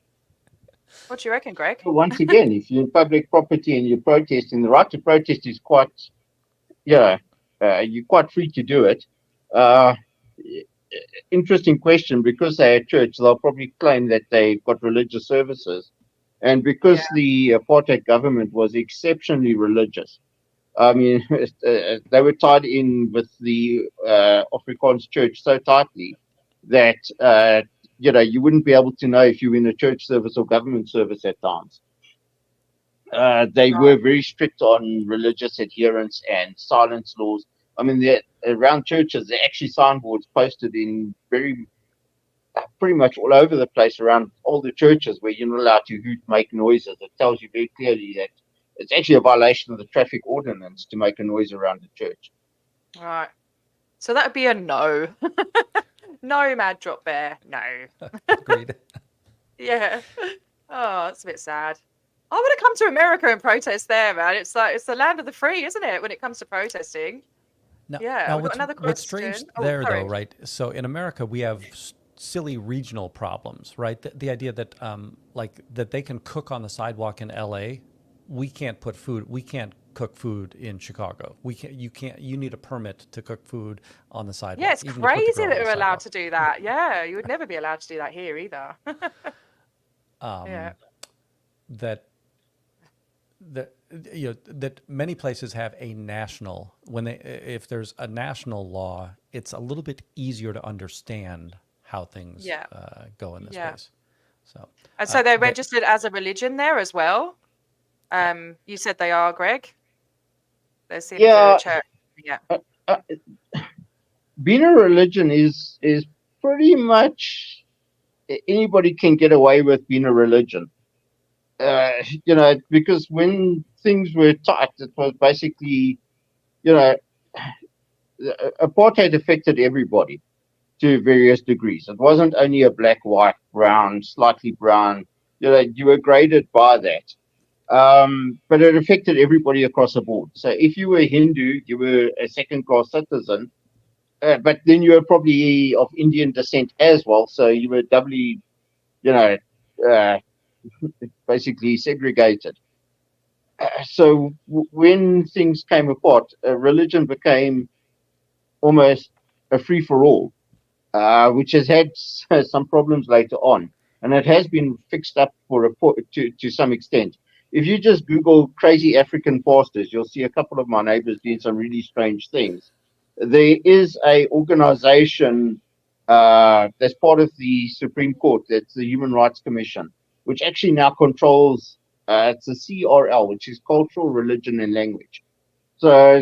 What do you reckon, Greg? But once again, if you're in public property and you're protesting, the right to protest is quite, you're quite free to do it. Interesting question, because they're a church, they'll probably claim that they've got religious services. And because the apartheid government was exceptionally religious, I mean, they were tied in with the Afrikaans church so tightly that, you wouldn't be able to know if you were in a church service or government service at times. They were very strict on religious adherence and silence laws. I mean, around churches, there are actually signboards posted in pretty much all over the place around all the churches where you're not allowed to hoot, make noises. It tells you very clearly that it's actually a violation of the traffic ordinance to make a noise around the church. All right. So that would be a no. No, Mad Drop Bear. No. Agreed. Yeah. Oh, that's a bit sad. I want to come to America and protest there, man. It's like it's the land of the free, isn't it? When it comes to protesting. Now, Yeah. We've got another question. what's strange there, though, right? So in America, we have silly regional problems, right? The idea that that they can cook on the sidewalk in LA, we can't cook food in Chicago. You need a permit to cook food on the sidewalk. Yeah, it's crazy that we're allowed to do that. Yeah, you would never be allowed to do that here either. Yeah. That many places have a national, if there's a national law, it's a little bit easier to understand how things go in this space. So, and so they're registered as a religion there as well. You said they are, Greg. They're seen as a church. Yeah. Being a religion is pretty much anybody can get away with being a religion. Because when things were tight, it was basically, apartheid affected everybody to various degrees. It wasn't only a black, white, brown, slightly brown. You were graded by that. But it affected everybody across the board. So if you were Hindu, you were a second-class citizen, but then you were probably of Indian descent as well. So you were doubly, basically segregated. So when things came apart, religion became almost a free for all, which has had some problems later on, and it has been fixed up to some extent. If you just Google crazy African pastors, you'll see a couple of my neighbors doing some really strange things. There is a organization that's part of the Supreme Court, that's the Human Rights Commission, which actually now controls. It's a CRL, which is Cultural, Religion, and Language. So,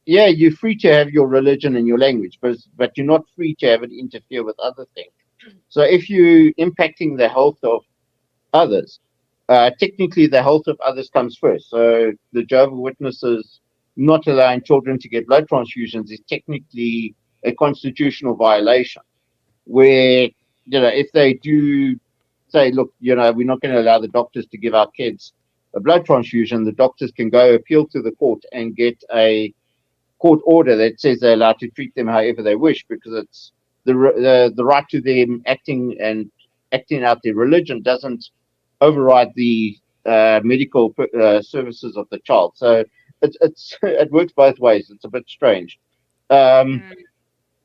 yeah, you're free to have your religion and your language, but you're not free to have it interfere with other things. So, if you're impacting the health of others, technically the health of others comes first. So, the Jehovah's Witnesses not allowing children to get blood transfusions is technically a constitutional violation. Where, if they do say, look, we're not going to allow the doctors to give our kids a blood transfusion, the doctors can go appeal to the court and get a court order that says they're allowed to treat them however they wish, because it's the right to them acting out their religion doesn't override the medical services of the child. So it works both ways. It's a bit strange.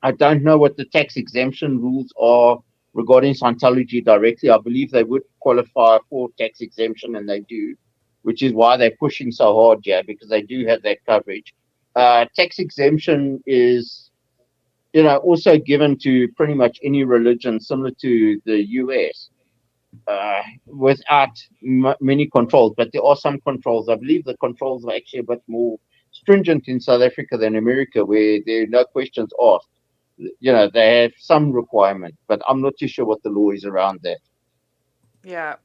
I don't know what the tax exemption rules are regarding Scientology directly. I believe they would qualify for tax exemption, and they do, which is why they're pushing so hard, because they do have that coverage. Tax exemption is, also given to pretty much any religion, similar to the US, without many controls. But there are some controls. I believe the controls are actually a bit more stringent in South Africa than America, where there are no questions asked. They have some requirement, but I'm not too sure what the law is around that. Yeah.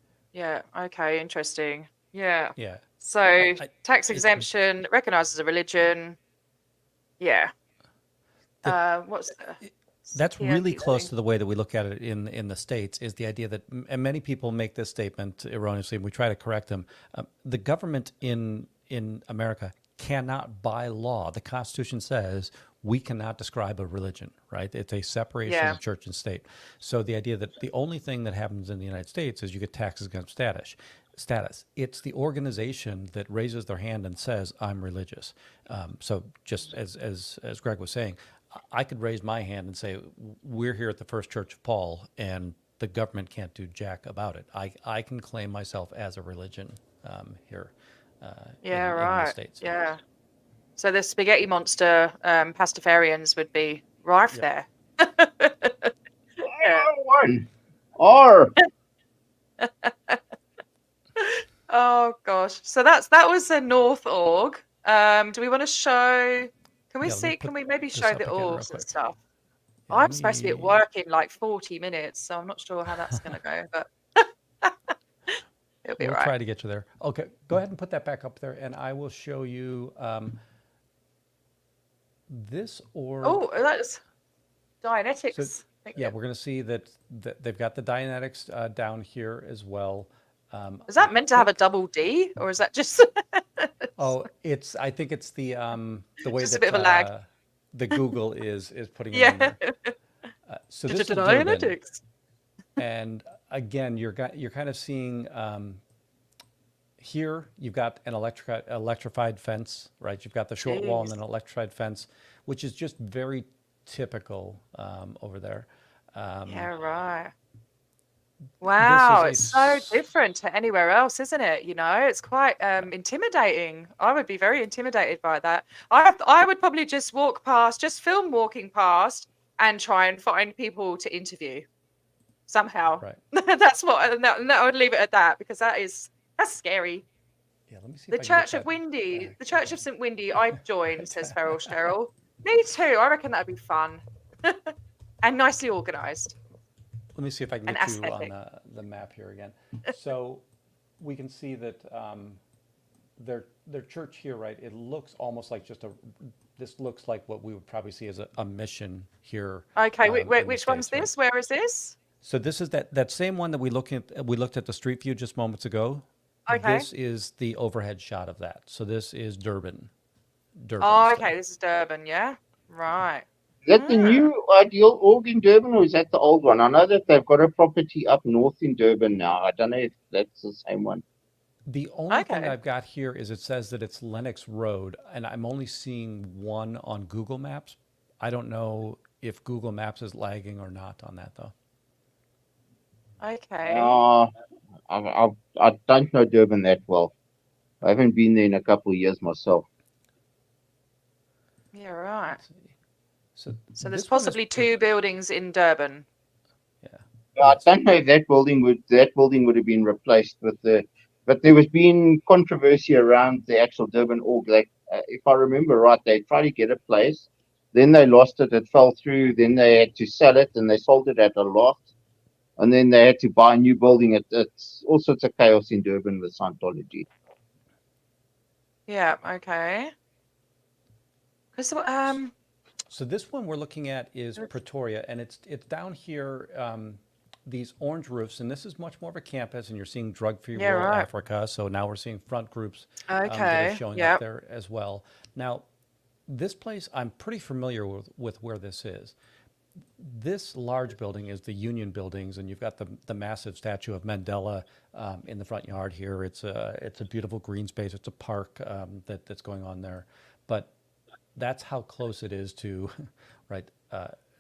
Okay. Interesting. Yeah. Yeah. So tax exemption, recognized as a religion. Yeah. That's really close to the way that we look at it in the States, is the idea that, and many people make this statement erroneously, and we try to correct them. The government in America cannot, by law, the Constitution says, we cannot describe a religion, right? It's a separation of church and state. So the idea that the only thing that happens in the United States is you get taxes against status. It's the organization that raises their hand and says, I'm religious. So just as Greg was saying, I could raise my hand and say, we're here at the First Church of Paul, and the government can't do jack about it. I can claim myself as a religion here in the States. Yeah. So the spaghetti monster pastafarians would be rife there. One. Or oh gosh. So that was the North org. Do we want to show? Can we see? Can we maybe show the orgs and stuff? Yeah, I'm supposed to be at work in like 40 minutes, so I'm not sure how that's going to go, but it'll be we'll right. try to get you there. Okay, go ahead and put that back up there, and I will show you this org. Oh, that's Dianetics. So, yeah, we're going to see that they've got the Dianetics down here as well. Is that meant to have a double D, or is that just? I think it's the way just that a bit of a lag. The Google is putting it in there. So this is Dianetics. And again, you're kind of seeing here you've got an electrified fence, right? You've got the short wall and then an electrified fence, which is just very typical over there. Yeah, right. Wow, it's so different to anywhere else, isn't it? It's quite intimidating. I would be very intimidated by that. I would probably just film walking past, and try and find people to interview somehow. Right. That's what, and I would leave it at that, because that's scary. Yeah, let me see. The Church of Windy, the Church of St. Windy, I've joined, says Feral Cheryl. Me too. I reckon that'd be fun and nicely organised. Let me see if I can get you on the map here again. So we can see that their church here, right? It looks almost like this looks like what we would probably see as a mission here. Okay, which one's this? Right? Where is this? So this is that same one that we looked at the street view just moments ago. Okay. This is the overhead shot of that. So this is Durban. Oh, okay. This is Durban, yeah? Right. Is that the new Ideal org in Durban, or is that the old one? I know that they've got a property up north in Durban now. I don't know if that's the same one. The only thing Okay. I've got here is it says that it's Lenox Road, and I'm only seeing one on Google Maps. I don't know if Google Maps is lagging or not on that, though. Okay. Uh, I don't know Durban that well. I haven't been there in a couple of years myself. Yeah, right. Let's see. So So there's this one is possibly two buildings in Durban. yeah. I Yes. don't know if that building would have been replaced with but there was been controversy around the actual Durban org. Like, if I remember right, they tried to get a place, then they lost it. It fell through. Then they had to sell it, and they sold it at a loss. And then they had to buy a new building. It's all sorts of chaos in Durban with Scientology. Yeah, okay. Because So this one we're looking at is Pretoria, and it's down here. These orange roofs, and this is much more of a campus, and you're seeing drug-free yeah, rural right. Africa. So now we're seeing front groups that are Okay. showing Yeah. up there as well. Now, this place I'm pretty familiar with where this is. This large building is the Union Buildings, and you've got the massive statue of Mandela in the front yard here. It's a beautiful green space. It's a park that's going on there, but that's how close it is to, right?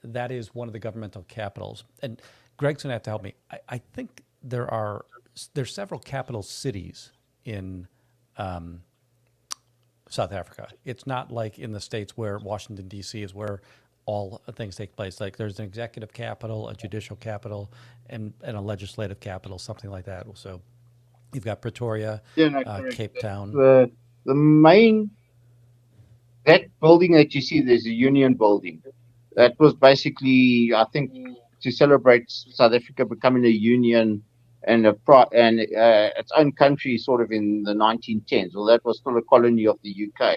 That is one of the governmental capitals, and Greg's gonna have to help me. I think there's several capital cities in South Africa. It's not like in the States where Washington, D.C. is where all things take place. Like there's an executive capital, a judicial capital, and a legislative capital, something like that. So you've got Pretoria, Yeah, no, correct. Cape Town. The main that building that you see, there's a Union building. That was basically, I think, to celebrate South Africa becoming a union and its own country, sort of in the 1910s. Well, that was still a colony of the UK.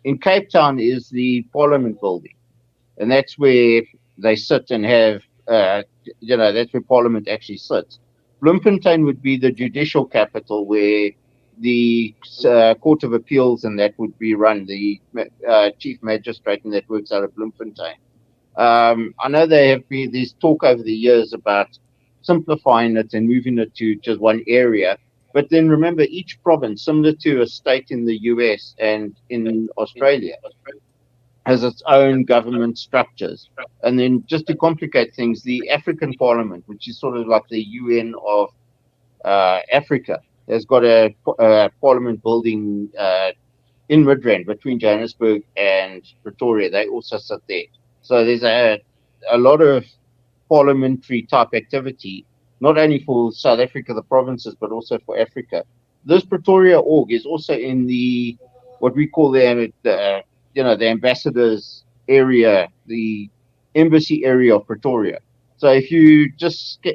In Cape Town is the Parliament building, and that's where they sit and have, that's where Parliament actually sits. Bloemfontein would be the judicial capital, where the Court of Appeals and that would be run, the chief magistrate, and that works out of Bloemfontein. I know there have been this talk over the years about simplifying it and moving it to just one area. But then remember, each province, similar to a state in the US and in Australia, has its own government structures. And then just to complicate things, the African Parliament, which is sort of like the UN of Africa, has got a parliament building in Midrand between Johannesburg and Pretoria. They also sit there. So there's a lot of parliamentary type activity, not only for South Africa, the provinces, but also for Africa. This Pretoria org is also in what we call the ambassadors area, the embassy area of Pretoria. So if you just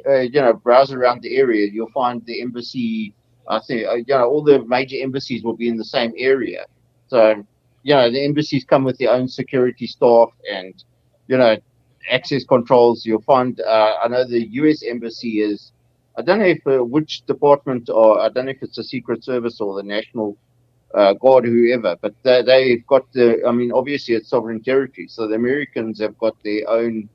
browse around the area, you'll find the embassy. I think all the major embassies will be in the same area. So the embassies come with their own security staff and access controls. You'll find. I know the U.S. embassy is. I don't know if which department, or I don't know if it's the Secret Service or the National Guard, whoever, but they've got I mean, obviously it's sovereign territory, so the Americans have got their own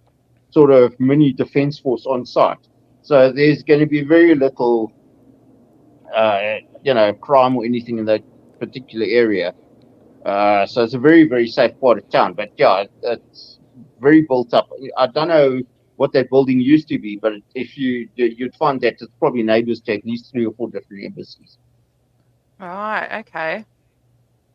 sort of mini defense force on site. So there's going to be very little, crime or anything in that particular area. So it's a very, very safe part of town. But yeah, it's very built up. I don't know what that building used to be, but if you'd find that it's probably neighbors to at least 3 or 4 different embassies. Right, okay.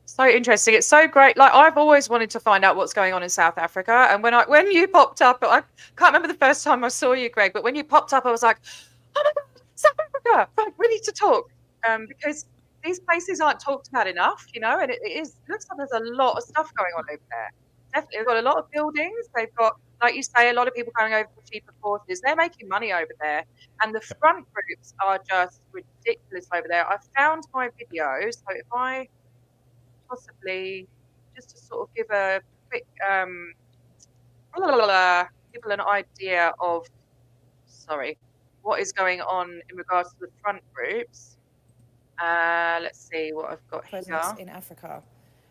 So interesting. It's so great. Like I've always wanted to find out what's going on in South Africa. And when you popped up, I can't remember the first time I saw you, Greg, but when you popped up, I was like, oh my God, South Africa. Like, we need to talk. Because these places aren't talked about enough, and it looks like there's a lot of stuff going on over there. Definitely, they've got a lot of buildings. They've got, like you say, a lot of people going over for cheaper courses. They're making money over there. And the front groups are just ridiculous over there. I found my video. So if I possibly just to sort of give a quick people an idea of what is going on in regards to the front groups. Let's see what I've got presence here. in Africa.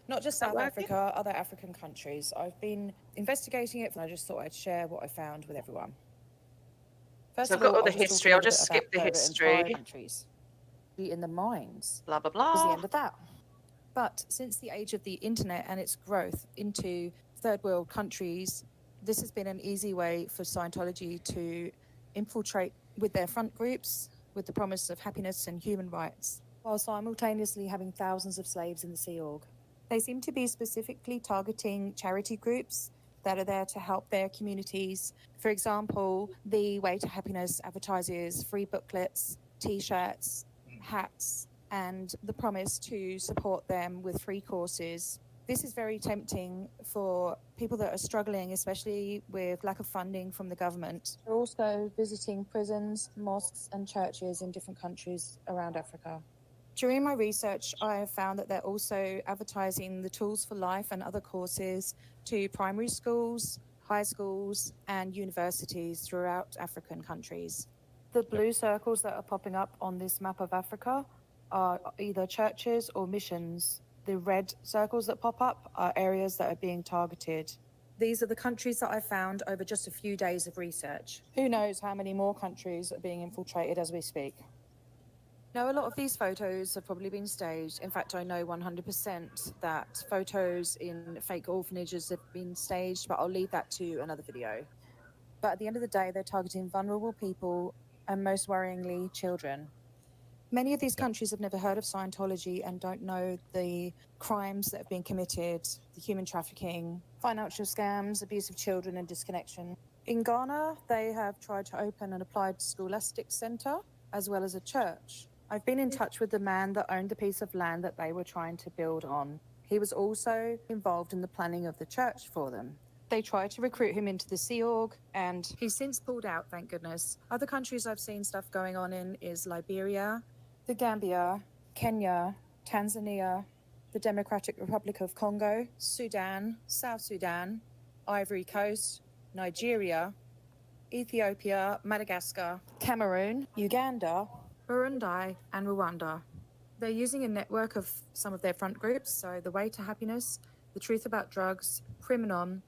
Not just South Africa, other African countries. I've been investigating it, and I just thought I'd share what I found with everyone. First So I've of got all the I'll just talk a history. I'll little just bit skip the about history. countries. in the mines. Blah, blah, Was the blah. end of that. But since the age of the internet and its growth into third world countries, this has been an easy way for Scientology to infiltrate with their front groups with the promise of happiness and human rights, while simultaneously having thousands of slaves in the Sea Org. They seem to be specifically targeting charity groups that are there to help their communities. For example, the Way to Happiness advertises free booklets, t-shirts, hats, and the promise to support them with free courses. This is very tempting for people that are struggling, especially with lack of funding from the government. They're also visiting prisons, mosques, and churches in different countries around Africa. During my research, I have found that they're also advertising the Tools for Life and other courses to primary schools, high schools, and universities throughout African countries. The blue circles that are popping up on this map of Africa are either churches or missions. The red circles that pop up are areas that are being targeted. These are the countries that I found over just a few days of research. Who knows how many more countries are being infiltrated as we speak. Now, a lot of these photos have probably been staged. In fact, I know 100% that photos in fake orphanages have been staged, but I'll leave that to another video. But at the end of the day, they're targeting vulnerable people and, most worryingly, children. Many of these countries have never heard of Scientology and don't know the crimes that have been committed, the human trafficking, financial scams, abuse of children, and disconnection. In Ghana, they have tried to open an applied scholastic centre as well as a church. I've been in touch with the man that owned the piece of land that they were trying to build on. He was also involved in the planning of the church for them. They tried to recruit him into the Sea Org, and he's since pulled out, thank goodness. Other countries I've seen stuff going on in is Liberia, the Gambia, Kenya, Tanzania, the Democratic Republic of Congo, Sudan, South Sudan, Ivory Coast, Nigeria, Ethiopia, Madagascar, Cameroon, Uganda, Burundi, and Rwanda. They're using a network of some of their front groups, so the Way to Happiness, the Truth About Drugs, Criminon,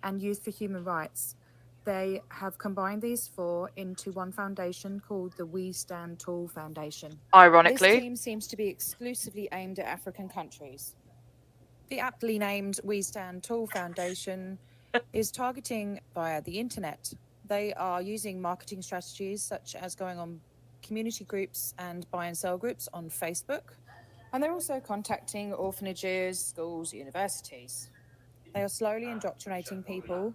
and Youth for Human Rights. They have combined these four into one foundation called the We Stand Tall Foundation. Ironically. This team seems to be exclusively aimed at African countries. The aptly named We Stand Tall Foundation is targeting via the internet. They are using marketing strategies such as going on community groups and buy and sell groups on Facebook. And they're also contacting orphanages, schools, universities. They are slowly indoctrinating people,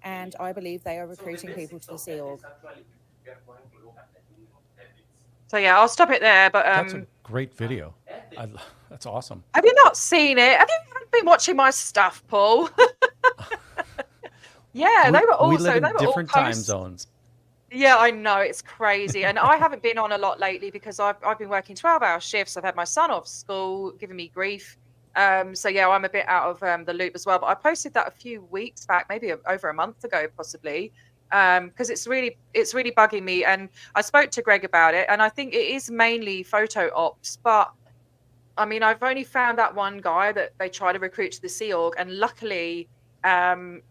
and I believe they are recruiting people to the Sea Org. So yeah, I'll stop it there. But That's a great video. That's awesome. have you not seen it? Have you been watching my stuff, Paul? Yeah, they were also. We live they in were different all time zones. Yeah, I know, it's crazy. And I haven't been on a lot lately because I've been working 12-hour shifts. I've had my son off school, giving me grief. So yeah, I'm a bit out of the loop as well. But I posted that a few weeks back, maybe over a month ago, possibly, because it's really bugging me. And I spoke to Greg about it, and I think it is mainly photo ops. But I mean, I've only found that one guy that they try to recruit to the Sea Org, and luckily, the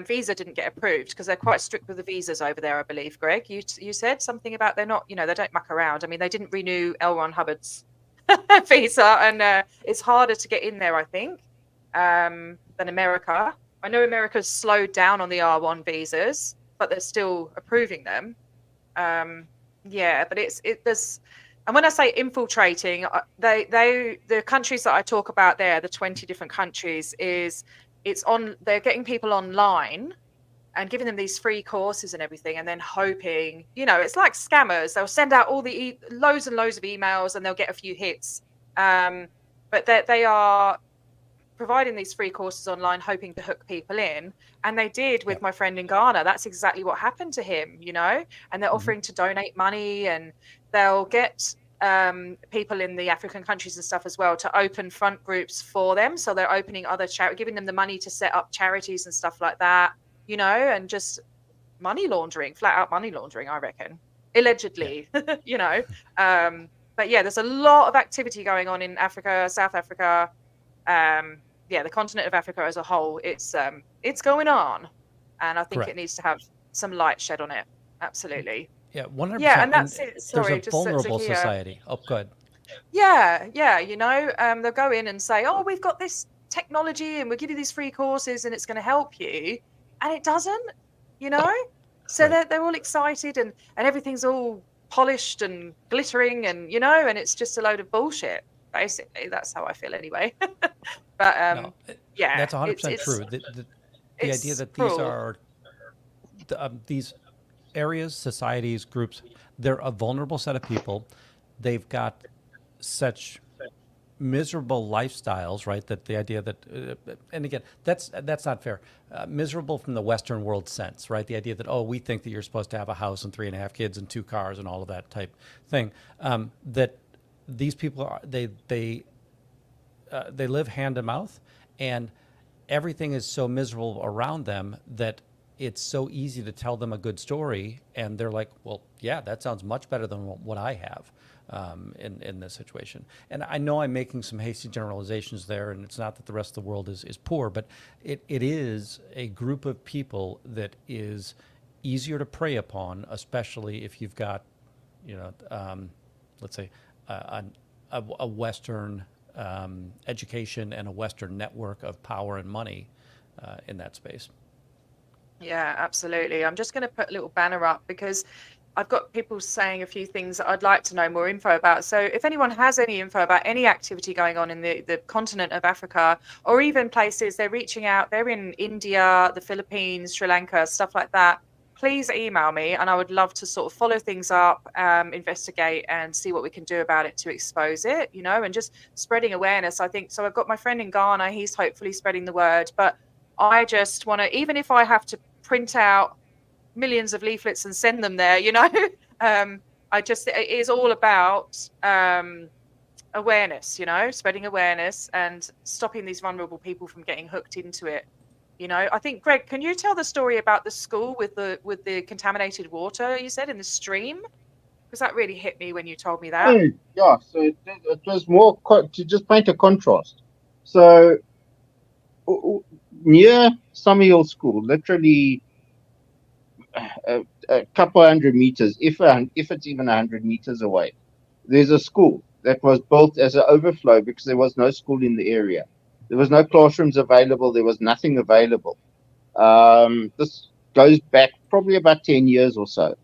visa didn't get approved because they're quite strict with the visas over there, I believe. Greg, you said something about they're not, they don't muck around. I mean, they didn't renew L. Ron Hubbard's visa, and it's harder to get in there, I think, than America. I know America's slowed down on the R1 visas, but they're still approving them. Yeah, but there's, and when I say infiltrating, the countries that I talk about there, the 20 different countries, they're getting people online and giving them these free courses and everything, and then hoping, it's like scammers. They'll send out all the loads and loads of emails, and they'll get a few hits. But they are providing these free courses online, hoping to hook people in. And they did with my friend in Ghana. That's exactly what happened to him, and they're offering to donate money, and they'll get people in the African countries and stuff as well to open front groups for them. So they're opening other giving them the money to set up charities and stuff like that, and just money laundering, flat out money laundering, I reckon, allegedly, But yeah, there's a lot of activity going on in Africa, South Africa, the continent of Africa as a whole. It's going on, and I think it needs to have some light shed on it. Absolutely. Yeah, 100%. Yeah, and that's it. There's Sorry, a just vulnerable Zakia. society. Oh, good. Yeah, you know, they'll go in and say, "Oh, we've got this technology, and we'll give you these free courses, and it's going to help you," and it doesn't, you know. So Right. they're all excited, and everything's all polished and glittering, and you know, and it's just a load of bullshit. Basically, that's how I feel anyway. But No, yeah, that's 100% it's true. The idea it's that these cruel. are these areas, societies, groups, they're a vulnerable set of people. They've got such miserable lifestyles, right? That the idea that, and again, that's not fair. Miserable from the Western world sense, right? The idea that, oh, we think that you're supposed to have a house and 3.5 kids and 2 cars and all of that type thing. That these people are they live hand to mouth, and everything is so miserable around them that it's so easy to tell them a good story, and they're like, well, yeah, that sounds much better than what I have in this situation. And I know I'm making some hasty generalizations there, and it's not that the rest of the world is poor, but it is a group of people that is easier to prey upon, especially if you've got, you know, let's say a Western education and a Western network of power and money in that space. Yeah, absolutely. I'm just going to put a little banner up because I've got people saying a few things that I'd like to know more info about. So if anyone has any info about any activity going on in the continent of Africa, or even places they're reaching out, they're in India, the Philippines, Sri Lanka, stuff like that, please email me, and I would love to sort of follow things up, investigate, and see what we can do about it to expose it, you know, and just spreading awareness. I think so. I've got my friend in Ghana, he's hopefully spreading the word, but I just want to, even if I have to print out millions of leaflets and send them there, you know, it is all about awareness, you know, spreading awareness and stopping these vulnerable people from getting hooked into it. You know, I think, Greg, can you tell the story about the school with the contaminated water, you said, in the stream? Because that really hit me when you told me that. Yeah, so it was more to just paint a contrast. So near Summerhill School, literally a couple 100 meters, if it's even 100 meters away, there's a school that was built as an overflow because there was no school in the area. There was no classrooms available. There was nothing available. This goes back probably about 10 years or so.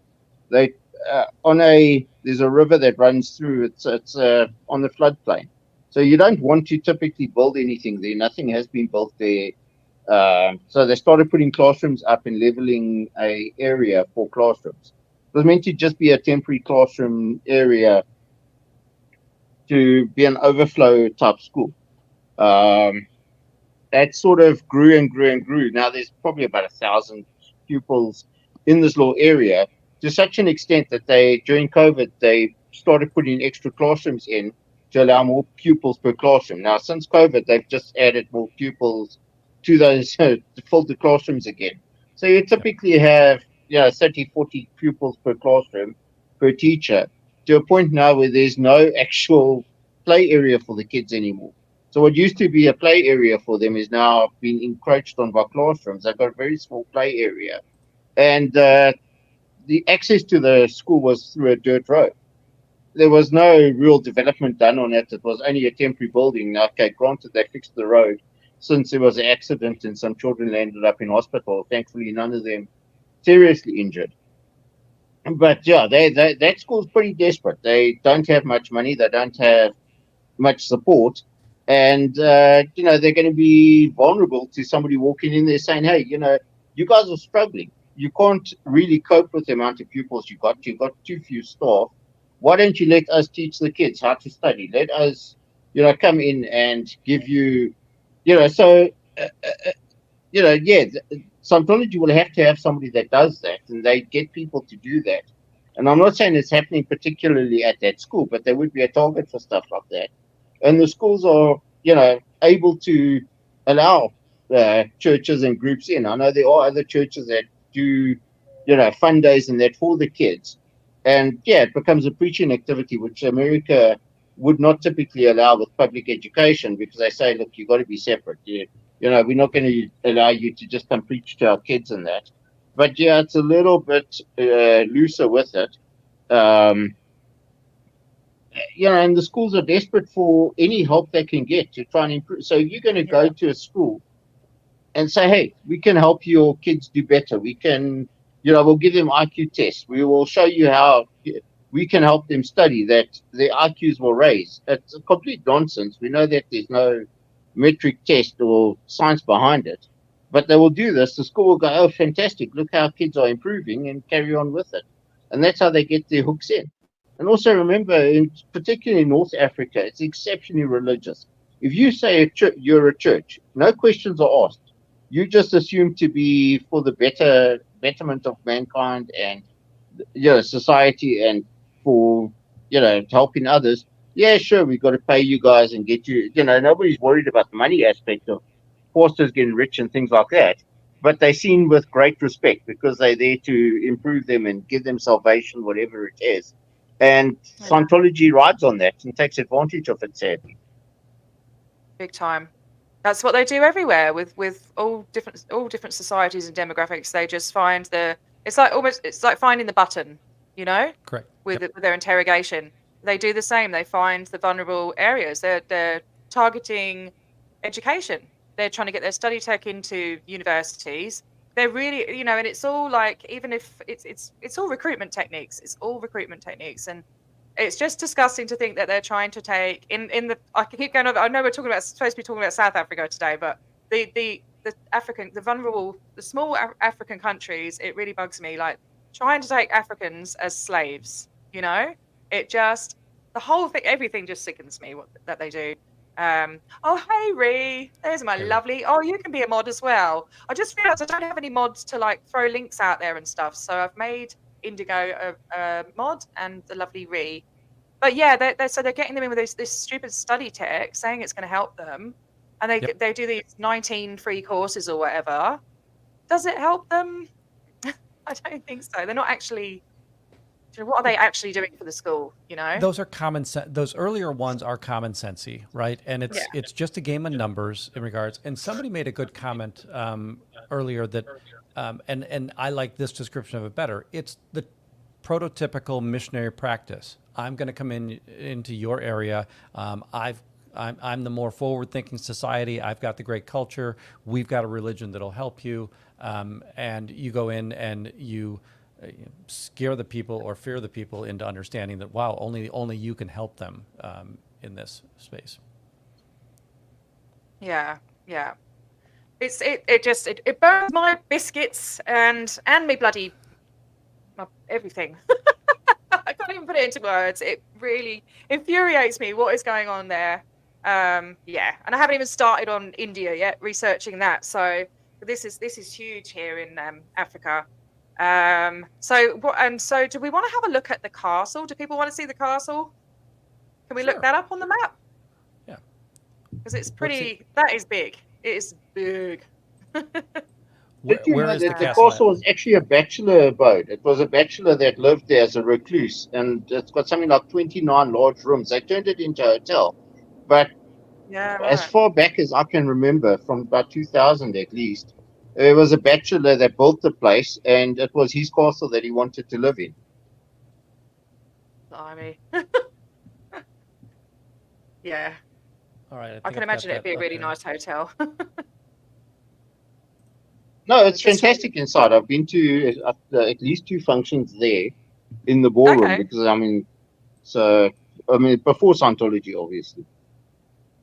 They there's a river that runs through. It's on the floodplain, so you don't want to typically build anything there. Nothing has been built there. So they started putting classrooms up and leveling a area for classrooms. It was meant to just be a temporary classroom area to be an overflow type school. That sort of grew and grew and grew. Now there's probably about 1,000 pupils in this little area, to such an extent that during COVID, they started putting extra classrooms in to allow more pupils per classroom. Now, since COVID, they've just added more pupils to those to fill the classrooms again. So you typically have 30, 40 pupils per classroom per teacher, to a point now where there's no actual play area for the kids anymore. So what used to be a play area for them is now being encroached on by classrooms. They've got a very small play area. And the access to the school was through a dirt road. There was no real development done on it. It was only a temporary building. Now, okay, granted, they fixed the road since there was an accident and some children ended up in hospital. Thankfully, none of them seriously injured. But yeah, that school's pretty desperate. They don't have much money. They don't have much support. And, they're going to be vulnerable to somebody walking in there saying, hey, you guys are struggling. You can't really cope with the amount of pupils you got. You've got too few staff. Why don't you let us teach the kids how to study? Let us, come in and give you, Scientology will have to have somebody that does that, and they get people to do that. And I'm not saying it's happening particularly at that school, but there would be a target for stuff like that. And the schools are, able to allow churches and groups in. I know there are other churches that do, fun days and that for the kids. And yeah, it becomes a preaching activity, which America would not typically allow with public education, because they say, look, you've got to be separate. We're not going to allow you to just come preach to our kids and that. But yeah, it's a little bit looser with it. Um, and the schools are desperate for any help they can get to try and improve. So if you're going to go to a school and say, hey, we can help your kids do better. We can, we'll give them IQ tests. We will show you how we can help them study that their IQs will raise. It's a complete nonsense. We know that there's no metric test or science behind it, but they will do this. The school will go, oh, fantastic. Look how kids are improving and carry on with it. And that's how they get their hooks in. And also remember, particularly in North Africa, it's exceptionally religious. If you say you're a church, no questions are asked. You just assume to be for the betterment of mankind and society, and for helping others. Yeah, sure, we've got to pay you guys and get you. Nobody's worried about the money aspect of pastors getting rich and things like that. But they're seen with great respect because they're there to improve them and give them salvation, whatever it is. And Scientology rides on that and takes advantage of it, sadly. Big time. That's what they do everywhere with all different societies and demographics. They just find it's like finding the button, Correct. with their interrogation. They do the same. They find the vulnerable areas. They're targeting education. They're trying to get their study tech into universities. They're really, and it's all like, even if it's all recruitment techniques. It's all recruitment techniques, and it's just disgusting to think that they're trying to take I can keep going over. I know we're supposed to be talking about South Africa today, but the vulnerable, the small African countries, it really bugs me. Like trying to take Africans as slaves, it just, the whole thing, everything just sickens me that they do. Oh, hey, Ree, there's my lovely. Oh, you can be a mod as well. I just realized I don't have any mods to like throw links out there and stuff. So I've made Indigo a mod and the lovely Ree. But yeah, they're getting them in with this stupid study tech, saying it's going to help them, and they do these 19 free courses or whatever. Does it help them? I don't think so. They're not actually. What are they actually doing for the school? Those are common sense. Those earlier ones are common sensey, right? And it's just a game of numbers in regards. And somebody made a good comment earlier that, and I like this description of it better. It's the prototypical missionary practice. I'm going to come into your area. I'm the more forward-thinking society. I've got the great culture. We've got a religion that'll help you, and you go in and you scare the people or fear the people into understanding that wow, only you can help them in this space. Yeah. It burns my biscuits and me bloody everything. I can't even put it into words. It really infuriates me what is going on there. And I haven't even started on India yet, researching that. So this is huge here in Africa. So do we want to have a look at the castle? Do people want to see the castle? Can we look that up on the map? Yeah, because it's pretty. That is big. It is big. Where is the castle was actually a bachelor abode. It was a bachelor that lived there as a recluse, and it's got something like 29 large rooms. They turned it into a hotel, but as far back as I can remember, from about 2000 at least, there was a bachelor that built the place, and it was his castle that he wanted to live in. Blimey. Yeah. All right. I can imagine it'd be a really nice hotel. No, it's fantastic inside. I've been to at least 2 functions there in the ballroom because before Scientology, obviously.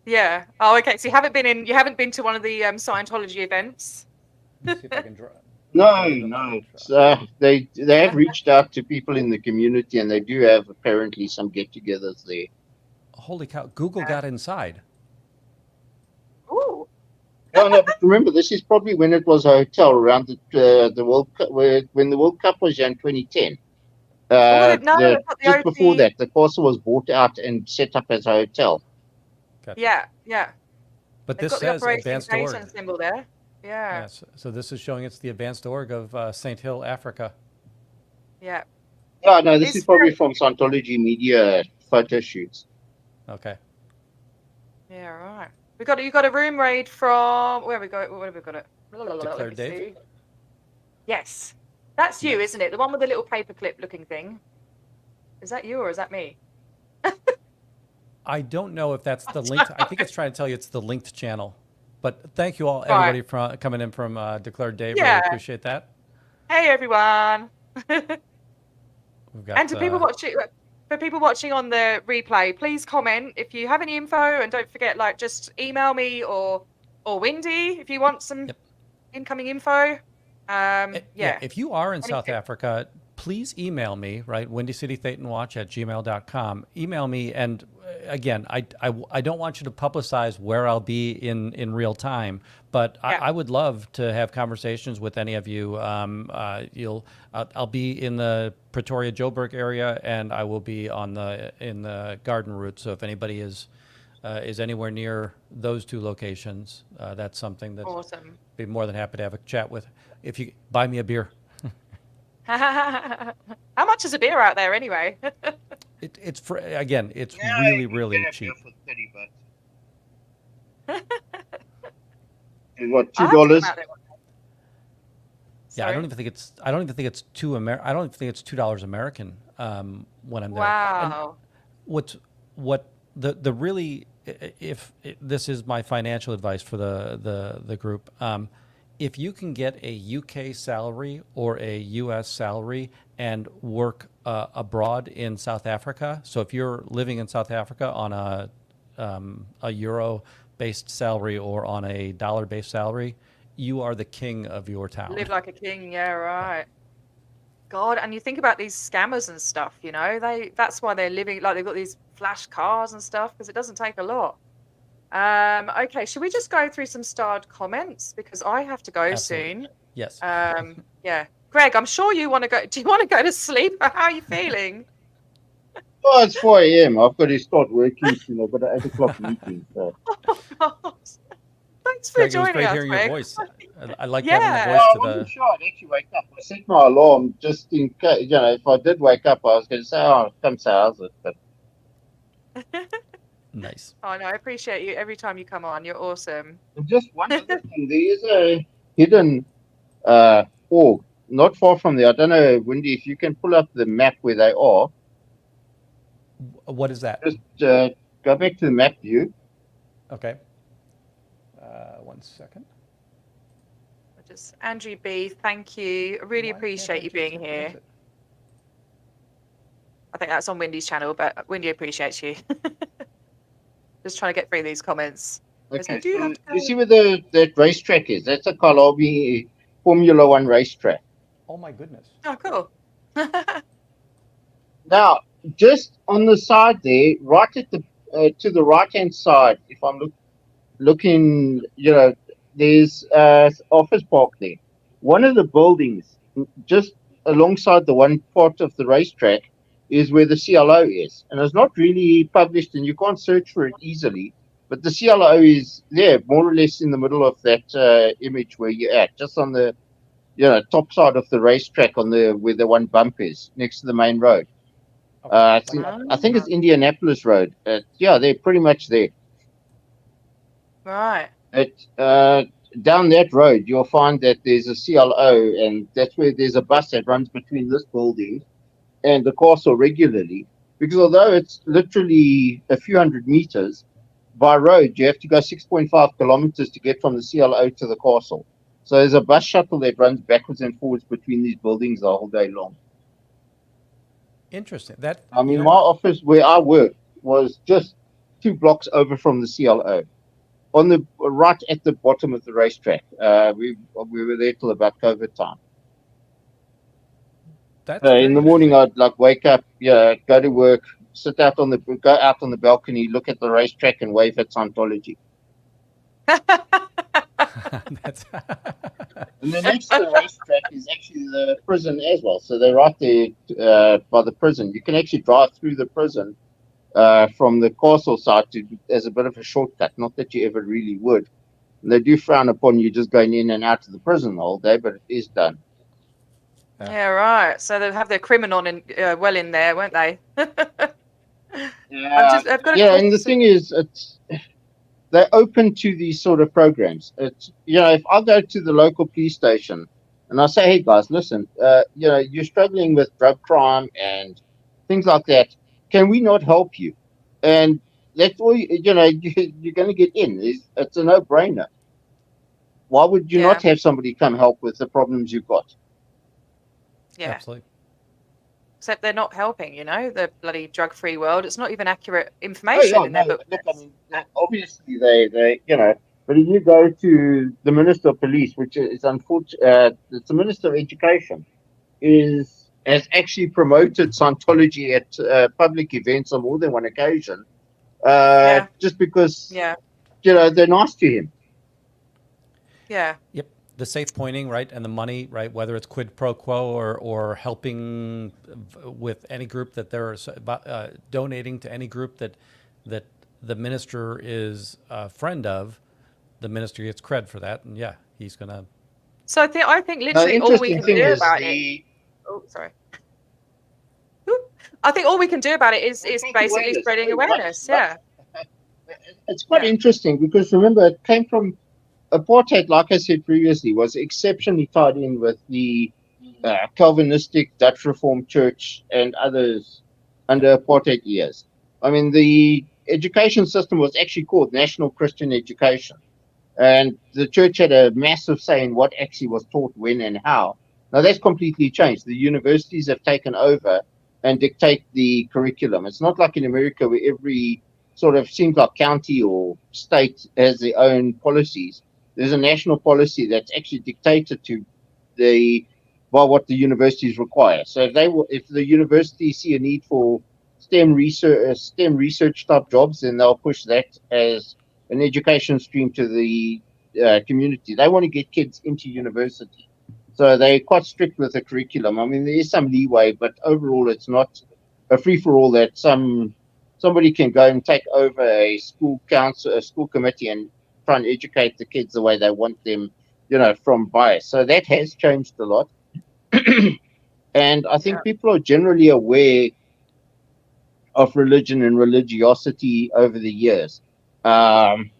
Yeah. Oh, okay. So you haven't been to one of the Scientology events? Let's see if I can draw. No. They have reached out to people in the community, and they do have apparently some get-togethers there. Holy cow! Google got inside. Ooh. No, but remember, this is probably when it was a hotel around the World Cup, when the World Cup was in 2010. Just before that, the castle was bought out and set up as a hotel. Yeah. But this says advanced org symbol there. Yeah. Yes. So this is showing it's the advanced org of St. Hill, Africa. Yeah. No, this is probably from Scientology media photo shoots. Okay. Yeah, right. You got a room raid from where have we got it? Declared Dave. Yes. That's you, Nice. isn't it? The one with the little paperclip looking thing. Is that you or is that me? I don't know if that's the I linked. don't I think it's trying to tell you it's the linked channel. But thank you all, Right. everybody, for coming in from Declared Date. Really Yeah. appreciate that. Hey, everyone. We've got, And to people watching, for people watching on the replay, please comment if you have any info, and don't forget, like, just email me or Windy if you want some Yep. incoming info. Yeah. If you are in Anything. South Africa, please email me, right? WindyCityThetanWatch@gmail.com. Email me. And again, I don't want you to publicize where I'll be in real time, but Yeah. I would love to have conversations with any of you. I'll be in the Pretoria Joburg area, and I will be in the Garden Route. So if anybody is anywhere near those two locations, that's something that Awesome. be more than happy to have a chat with. If you buy me a beer. How much is a beer out there anyway? It's for, again, it's Yeah, really, you really get a cheap. beer for $30. What, I'll have to come $2? out there one day. Yeah, I Sorry? don't even think it's I don't even think it's I don't even think it's $2 American when I'm there. And Wow. what the really, if this is my financial advice for the group, if you can get a UK salary or a US salary and work abroad in South Africa, so if you're living in South Africa on a euro based salary or on a dollar based salary, you are the king of your town. Live like a king, yeah, right. God, and you think about these scammers and stuff, you know, that's why they're living, like, they've got these flash cars and stuff, because it doesn't take a lot. Okay, should we just go through some starred comments, because I have to go Absolutely. soon. Yes. Yeah. Greg, I'm sure you want to go. Do you want to go to sleep, or how are you feeling? Oh, it's 4 a.m. I've got to start working soon. I've got an 8 o'clock meeting. So. Oh, God. Thanks for Greg, it was joining great us, hearing your Greg. voice. I like Yeah. having the Well, voice I to wasn't the. sure I'd actually wake up. I set my alarm just in case, if I did wake up, I was going to say, oh, come say how's it. But Nice. Oh, no, I appreciate you every time you come on. You're awesome. just one other thing, there is a hidden org not far from there. I don't know, Windy, if you can pull up the map where they are. What is that? Just go back to the map view. Okay. 1 second. Just Andrew B, thank you. I really appreciate you being here. I think that's on Windy's channel, but Windy appreciates you. Just trying to get through these comments. Okay, Do you have to you go? see where that racetrack is? That's a Kalabi Formula One racetrack. Oh my goodness. Oh, cool. Now, just on the side there, right at the to the right hand side, if I'm looking, there's office park there. One of the buildings, just alongside the one part of the racetrack, is where the CLO is, and it's not really published, and you can't search for it easily. But the CLO is there, more or less in the middle of that image where you're at, just on the top side of the racetrack, where the one bump is next to the main road. I think it's Indianapolis Road. They're pretty much there. Right. Down that road, you'll find that there's a CLO, and that's where there's a bus that runs between this building and the castle regularly. Because although it's literally a few hundred meters, by road, you have to go 6.5 kilometers to get from the CLO to the castle. So there's a bus shuttle that runs backwards and forwards between these buildings the whole day long. Interesting. My office where I work was just 2 blocks over from the CLO, on the right at the bottom of the racetrack. We were there till about COVID time. In the morning, I'd wake up, go to work, go out on the balcony, look at the racetrack, and wave at Scientology. And then next to the racetrack is actually the prison as well. So they're right there by the prison. You can actually drive through the prison from the castle side as a bit of a shortcut. Not that you ever really would. And they do frown upon you just going in and out of the prison the whole day, but it is done. Yeah, right. So they have their criminal in there, won't they? Yeah, and the thing is, they're open to these sort of programs. It's if I go to the local police station and I say, hey guys, listen, you're struggling with drug crime and things like that. Can we not help you? And that's all you're going to get in. It's a no-brainer. Why would you Yeah, not have somebody come help with the problems you've got? yeah. Absolutely. Except they're not helping, the bloody drug-free world. It's not even accurate Oh information yeah, in their no. Look, I booklets. mean, obviously they but if you go to the Minister of Police, which is unfortunate, it's the Minister of Education, has actually promoted Scientology at public events on more than one occasion, Yeah, just because yeah, they're nice to him. yeah, Yep. The safe pointing, right, and the money, right, whether it's quid pro quo or helping with any group that they're donating to any group that the minister is a friend of, the minister gets cred for that, and yeah, he's gonna. So I think Now, the literally all we interesting can thing do is about it. Oh, sorry. I think all we can do about it is basically spreading awareness. Yeah, It's quite yeah, interesting because remember, it came from apartheid, like I said previously, was exceptionally tied in with the Calvinistic Dutch Reformed Church and others under apartheid years. I mean, the education system was actually called National Christian Education, and the church had a massive say in what actually was taught, when, and how. Now that's completely changed. The universities have taken over and dictate the curriculum. It's not like in America where every sort of seems like county or state has their own policies. There's a national policy that's actually dictated to the by what the universities require. So if the universities see a need for STEM research type jobs, then they'll push that as an education stream to the community. They want to get kids into university, so they're quite strict with the curriculum. I mean, there is some leeway, but overall, it's not a free for all that somebody can go and take over a school council, a school committee, and try and educate the kids the way they want them, from bias. So that has changed a lot. And I yeah. think people are generally aware of religion and religiosity over the years. One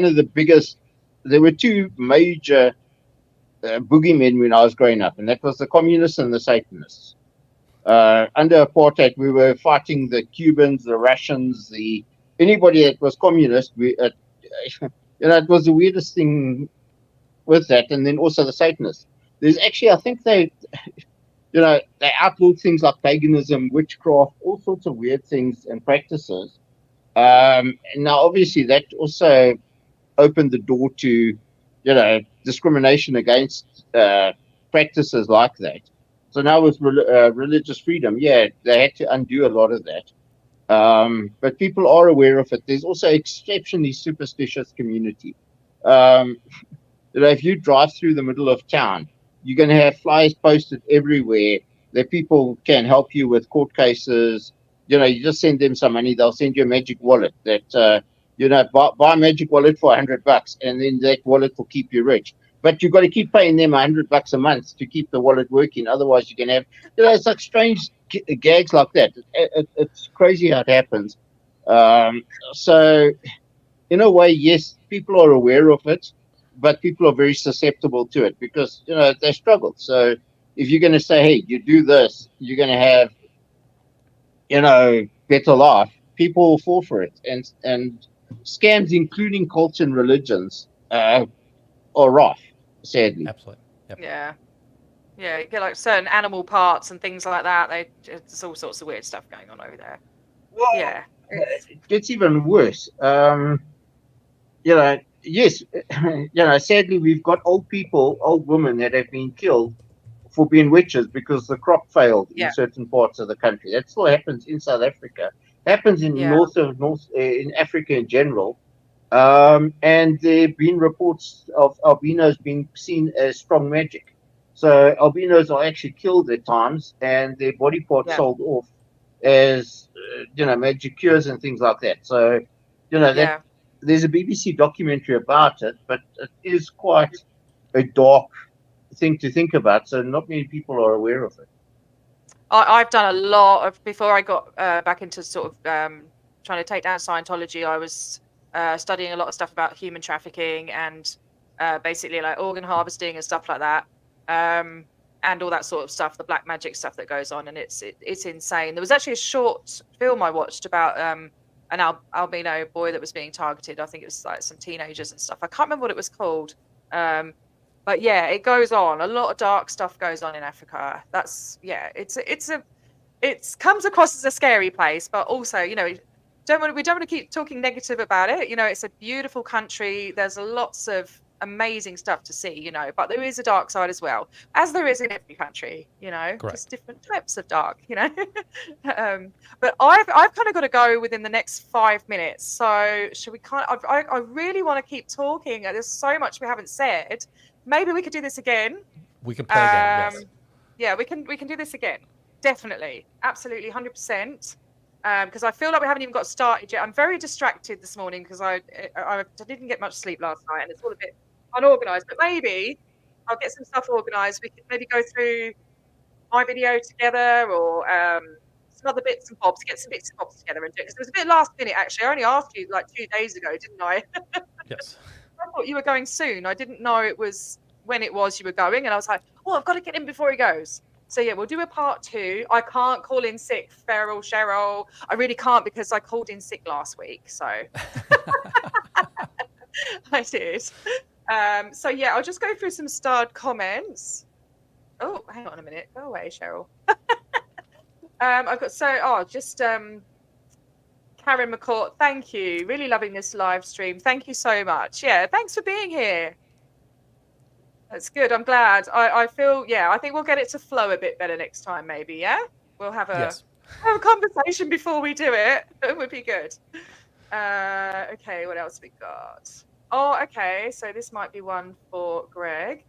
of the biggest, there were two major boogeymen when I was growing up, and that was the communists and the Satanists. Under apartheid, we were fighting the Cubans, the Russians, anybody that was communist. It was the weirdest thing with that, and then also the Satanists. There's actually, I think they outlawed things like paganism, witchcraft, all sorts of weird things and practices. Now, obviously, that also opened the door to, discrimination against practices like that. So now with religious freedom, yeah, they had to undo a lot of that. But people are aware of it. There's also exceptionally superstitious community. Um, if you drive through the middle of town, you're going to have flyers posted everywhere that people can help you with court cases. You just send them some money, they'll send you a magic wallet that, buy a magic wallet for $100, and then that wallet will keep you rich. But you've got to keep paying them $100 a month to keep the wallet working. Otherwise, you can have, it's like strange gags like that. It's crazy how it happens. So, in a way, yes, people are aware of it, but people are very susceptible to it because they struggle. So if you're going to say, "Hey, you do this, you're going to have better life," people will fall for it, and scams, including cults and religions, are rife. Sadly, Absolutely. Yep. Yeah. Yeah, you get like certain animal parts and things like that. There's all sorts of weird stuff going on over there. well, Yeah. it gets even worse. Yes, sadly, we've got old women that have been killed for being witches because the crop failed in Yeah. certain parts of the country. That still happens in South Africa. Happens in Yeah. in Africa in general. And there have been reports of albinos being seen as strong magic. So albinos are actually killed at times, and their body parts Yeah. sold off as magic cures and things like that. So that Yeah. there's a BBC documentary about it, but it is quite a dark thing to think about. So not many people are aware of it. I've done a lot of, before I got back into sort of trying to take down Scientology, I was studying a lot of stuff about human trafficking and basically like organ harvesting and stuff like that. and all that sort of stuff, the black magic stuff that goes on, and it's insane. There was actually a short film I watched about an albino boy that was being targeted. I think it was like some teenagers and stuff. I can't remember what it was called. But yeah, it goes on. A lot of dark stuff goes on in Africa. That's it comes across as a scary place, but also, we don't want to keep talking negative about it. It's a beautiful country. There's lots of amazing stuff to see, but there is a dark side as well, as there is in every country, just different types of dark, but I've kind of got to go within the next 5 minutes. So should we I really want to keep talking. There's so much we haven't said. Maybe we could do this again. We can play again. Yes. Yeah, we can do this again. Definitely. Absolutely. 100%. Because I feel like we haven't even got started yet. I'm very distracted this morning because I didn't get much sleep last night, and it's all a bit unorganized. But maybe I'll get some stuff organized. We could maybe go through my video together, or some other bits and bobs. Get some bits and bobs together and do it. Because it was a bit last minute, actually. I only asked you like 2 days ago, didn't I? Yes. I thought you were going soon. I didn't know it was when it was you were going, and I was like, oh, I've got to get in before he goes. So yeah, we'll do a part 2. I can't call in sick, Cheryl. I really can't, because I called in sick last week. So I did. So yeah, I'll just go through some starred comments. Oh, hang on a minute. Go away, Cheryl. I've got Karen McCourt, thank you. Really loving this live stream. Thank you so much. Yeah, thanks for being here. That's good. I'm glad. I feel, I think we'll get it to flow a bit better next time, maybe, yeah? We'll have a conversation before we do it. It would be good. Okay, what else we got? Oh, okay, so this might be one for Greg.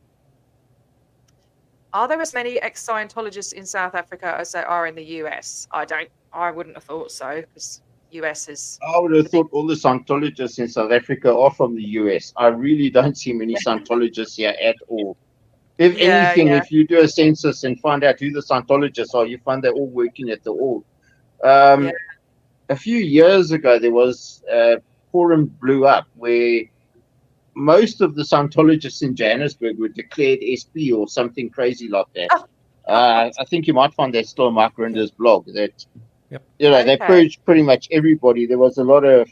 Are there as many ex-Scientologists in South Africa as there are in the US? I wouldn't have thought so, because US is... I would have thought all the Scientologists in South Africa are from the US. I really don't see many Scientologists here at all. If anything, if you do a census and find out who the Scientologists are, you find they're all working at the All. A few years ago, there was a forum blew up where most of the Scientologists in Johannesburg were declared SP or something crazy like that. I think you might find that still on Mike Rinder's blog. That they purged pretty much everybody. There was a lot of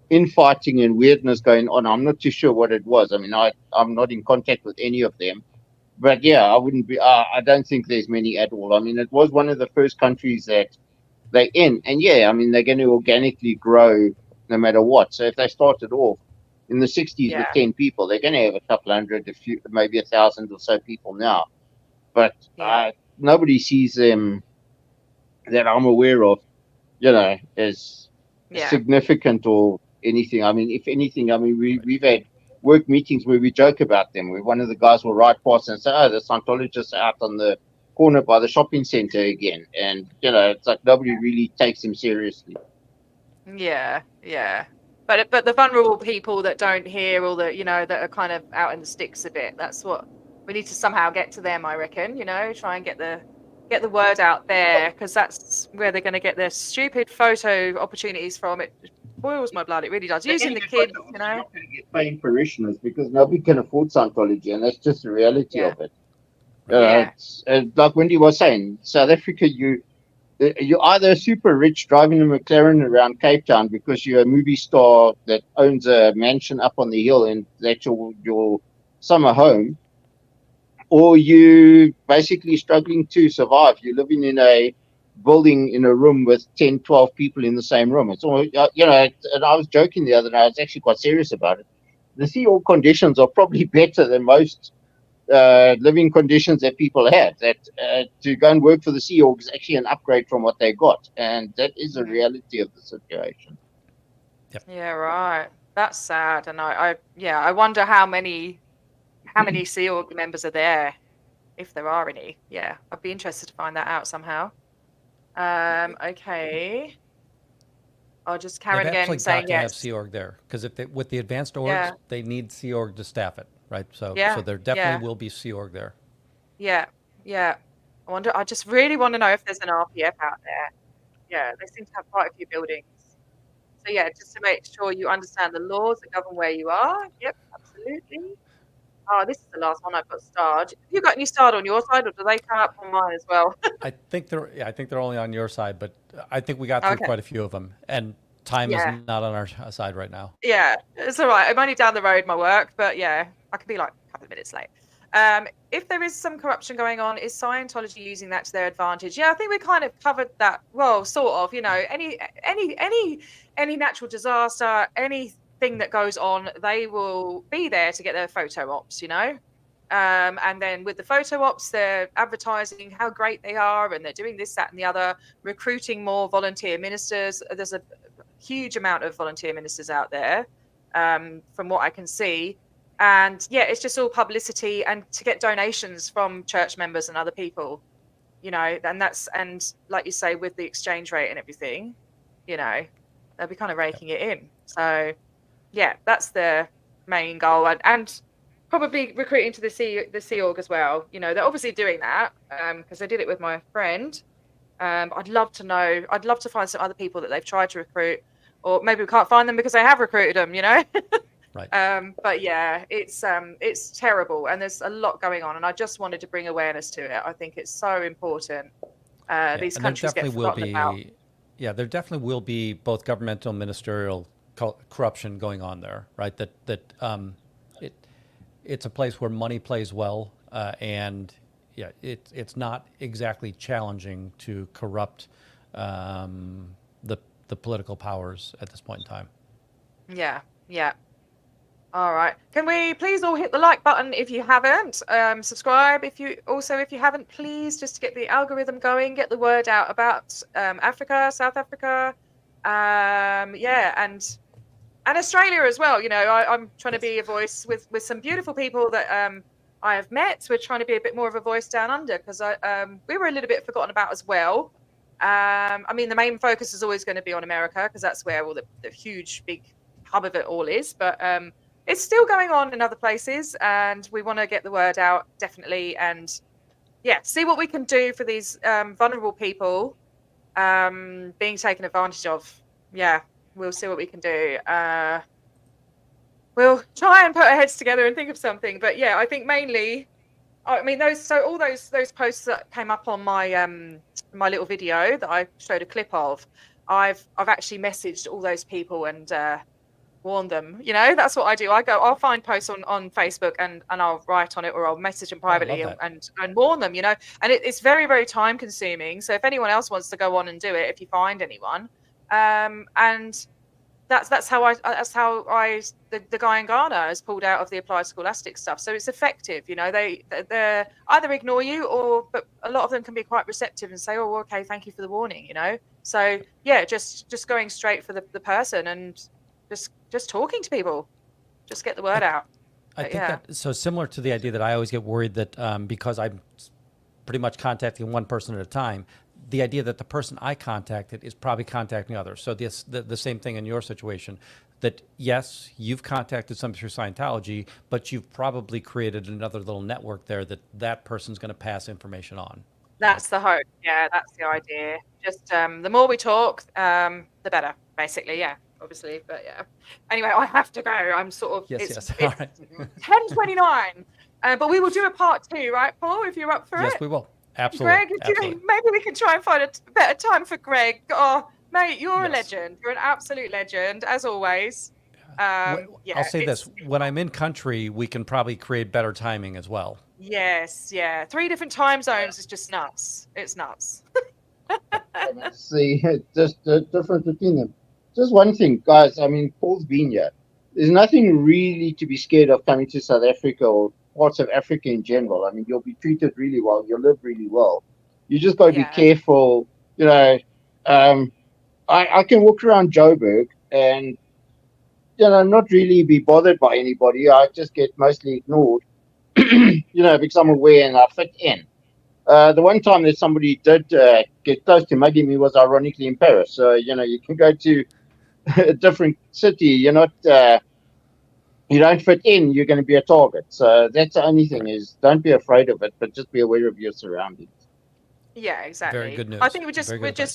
infighting and weirdness going on. I'm not too sure what it was. I mean, I'm not in contact with any of them. But yeah, I wouldn't be. I don't think there's many at all. I mean, it was one of the first countries that they're in, and yeah, I mean, they're going to organically grow no matter what. So if they started off in the 60s with 10 people, they're going to have a couple hundred, maybe 1,000 or so people now. But nobody sees them that I'm aware of, as significant or anything. I mean, if anything, we've had work meetings where we joke about them, where one of the guys will ride past and say, oh, the Scientologists are out on the corner by the shopping center again. And, it's like nobody really takes them seriously. Yeah. But the vulnerable people that don't hear, or that, that are kind of out in the sticks a bit, that's what we need to somehow get to them, I reckon, try and get the word out there, because that's where they're going to get their stupid photo opportunities from. It boils my blood. It really does. Using the kids, You're not going to get paying parishioners because nobody can afford Scientology, and that's just the reality of it. It's, like Wendy was saying, South Africa, you're either super rich driving a McLaren around Cape Town because you're a movie star that owns a mansion up on the hill and that's your summer home, or you basically struggling to survive. You're living in a building in a room with 10, 12 people in the same room. It's all, and I was joking the other day, I was actually quite serious about it. The Sea Org conditions are probably better than most living conditions that people have. That to go and work for the Sea Org is actually an upgrade from what they got. And that is the reality of the situation. Yep. Yeah, right. That's sad. And I wonder how many Sea Org members are there, if there are any. Yeah, I'd be interested to find that out somehow. Okay. I'll just Karen They've again actually saying got to yes. have Sea Org there, because with the advanced orgs, they need Sea Org to staff it, right? So there definitely will be Sea Org there. Yeah. I just really want to know if there's an RPF out there. Yeah, they seem to have quite a few buildings. So yeah, just to make sure you understand the laws that govern where you are. Yep, absolutely. Oh, this is the last one I've got starred. Have you got any starred on your side, or do they come up on mine as well? I think they're only on your side, but I think we got through Okay. quite a few of them, and time is Yeah. not on our side right now. Yeah, it's all right. I'm only down the road, my work, but yeah, I could be like a couple of minutes late. If there is some corruption going on, is Scientology using that to their advantage? Yeah, I think we kind of covered that. Well, sort of. You know, any natural disaster, anything that goes on, they will be there to get their photo ops. You know, and then with the photo ops, they're advertising how great they are, and they're doing this, that, and the other, recruiting more volunteer ministers. There's a huge amount of volunteer ministers out there, from what I can see. And yeah, it's just all publicity and to get donations from church members and other people, you know, and like you say, with the exchange rate and everything, you know, they'll be kind of raking it in. So yeah, that's the main goal, and probably recruiting to the Sea Org as well. You know, they're obviously doing that because I did it with my friend. I'd love to find some other people that they've tried to recruit, or maybe we can't find them because they have recruited them, you know. Right. But yeah, it's terrible, and there's a lot going on, and I just wanted to bring awareness to it. I think it's so important. These countries get forgotten about. Yeah, there definitely will be both governmental, ministerial corruption going on there, right? It's a place where money plays well, and yeah, it's not exactly challenging to corrupt the political powers at this point in time. Yeah, yeah. All right. Can we please all hit the like button if you haven't? Subscribe if you haven't, please, just to get the algorithm going, get the word out about Africa, South Africa, yeah, and Australia as well. You know, I'm trying to be a voice with some beautiful people that I have met. We're trying to be a bit more of a voice down under because we were a little bit forgotten about as well. I mean, the main focus is always going to be on America because that's where all the huge big hub of it all is. But it's still going on in other places, and we want to get the word out definitely. And yeah, see what we can do for these vulnerable people being taken advantage of. Yeah, we'll see what we can do. We'll try and put our heads together and think of something. But yeah, I think mainly, I mean, all those posts that came up on my my little video that I showed a clip of, I've actually messaged all those people and warned them. You know, that's what I do. I'll find posts on Facebook and I'll write on it, or I'll message them privately and warn them. You know, and it's very, very time consuming. So if anyone else wants to go on and do it, if you find anyone, and that's how the guy in Ghana has pulled out of the applied scholastic stuff. So it's effective, you know. They're either ignore you, but a lot of them can be quite receptive and say, oh, okay, thank you for the warning, you know. So yeah, just going straight for the person and just talking to people, just get the word out. I think that so similar to the idea that I always get worried that because I'm pretty much contacting one person at a time, the idea that the person I contacted is probably contacting others. So the same thing in your situation, that yes, you've contacted somebody through Scientology, but you've probably created another little network there that person's going to pass information on. That's the hope. Yeah, that's the idea. Just the more we talk, the better, basically. Yeah, obviously. But yeah. Anyway, I have to go. I'm sort of yes. All right. 10:29. But we will do a part 2, right, Paul? If you're up for it. Yes, we will. Absolutely. Greg, maybe we can try and find a better time for Greg. Oh, mate, you're a legend. You're an absolute legend, as always. I'll say this. When I'm in country, we can probably create better timing as well. Yes, yeah. 3 different time zones is just nuts. It's nuts. See, just the difference between them. Just one thing, guys. I mean, Paul's been here. There's nothing really to be scared of coming to South Africa or parts of Africa in general. I mean, you'll be treated really well. You'll live really well. You just got to be careful. You know, I can walk around Joburg and, you know, not really be bothered by anybody. I just get mostly ignored, you know, because I'm aware and I fit in. The one time that somebody did get close to mugging me was ironically in Paris. So, you know, you can go to a different city. You're not... you don't fit in, you're going to be a target. So that's the only thing, is don't be afraid of it, but just be aware of your surroundings. Yeah, exactly. Very good news. I think we're just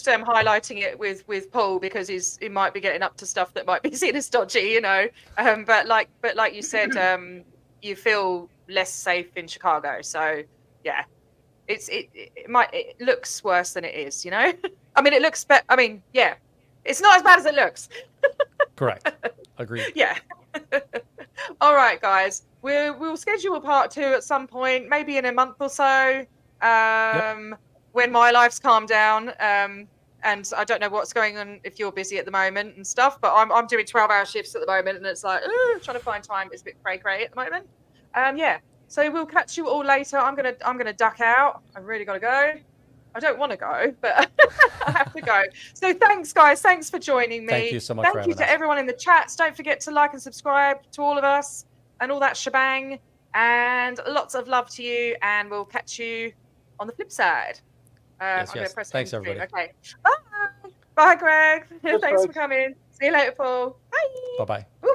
highlighting it with Paul because he might be getting up to stuff that might be seen as dodgy, you know. But like you said, you feel less safe in Chicago. So yeah, it looks worse than it is, you know. I mean, it looks yeah, it's not as bad as it looks. Correct. Agreed. Yeah. All right, guys. We'll schedule a part 2 at some point, maybe in a month or so, when my life's calmed down. And I don't know what's going on if you're busy at the moment and stuff, but I'm doing 12-hour shifts at the moment, and it's like trying to find time is a bit cray at the moment. Yeah. So we'll catch you all later. I'm gonna duck out. I really gotta go. I don't want to go, but I have to go. So thanks, guys. Thanks for joining me. Thank you so much. Thank you to everyone in the chats. Don't forget to like and subscribe to all of us and all that shebang. And lots of love to you. And we'll catch you on the flip side. I'm going to press Thanks, everybody. Okay. Bye. Bye, Greg. Thanks folks. for coming. See you later, Paul. Bye. Bye-bye.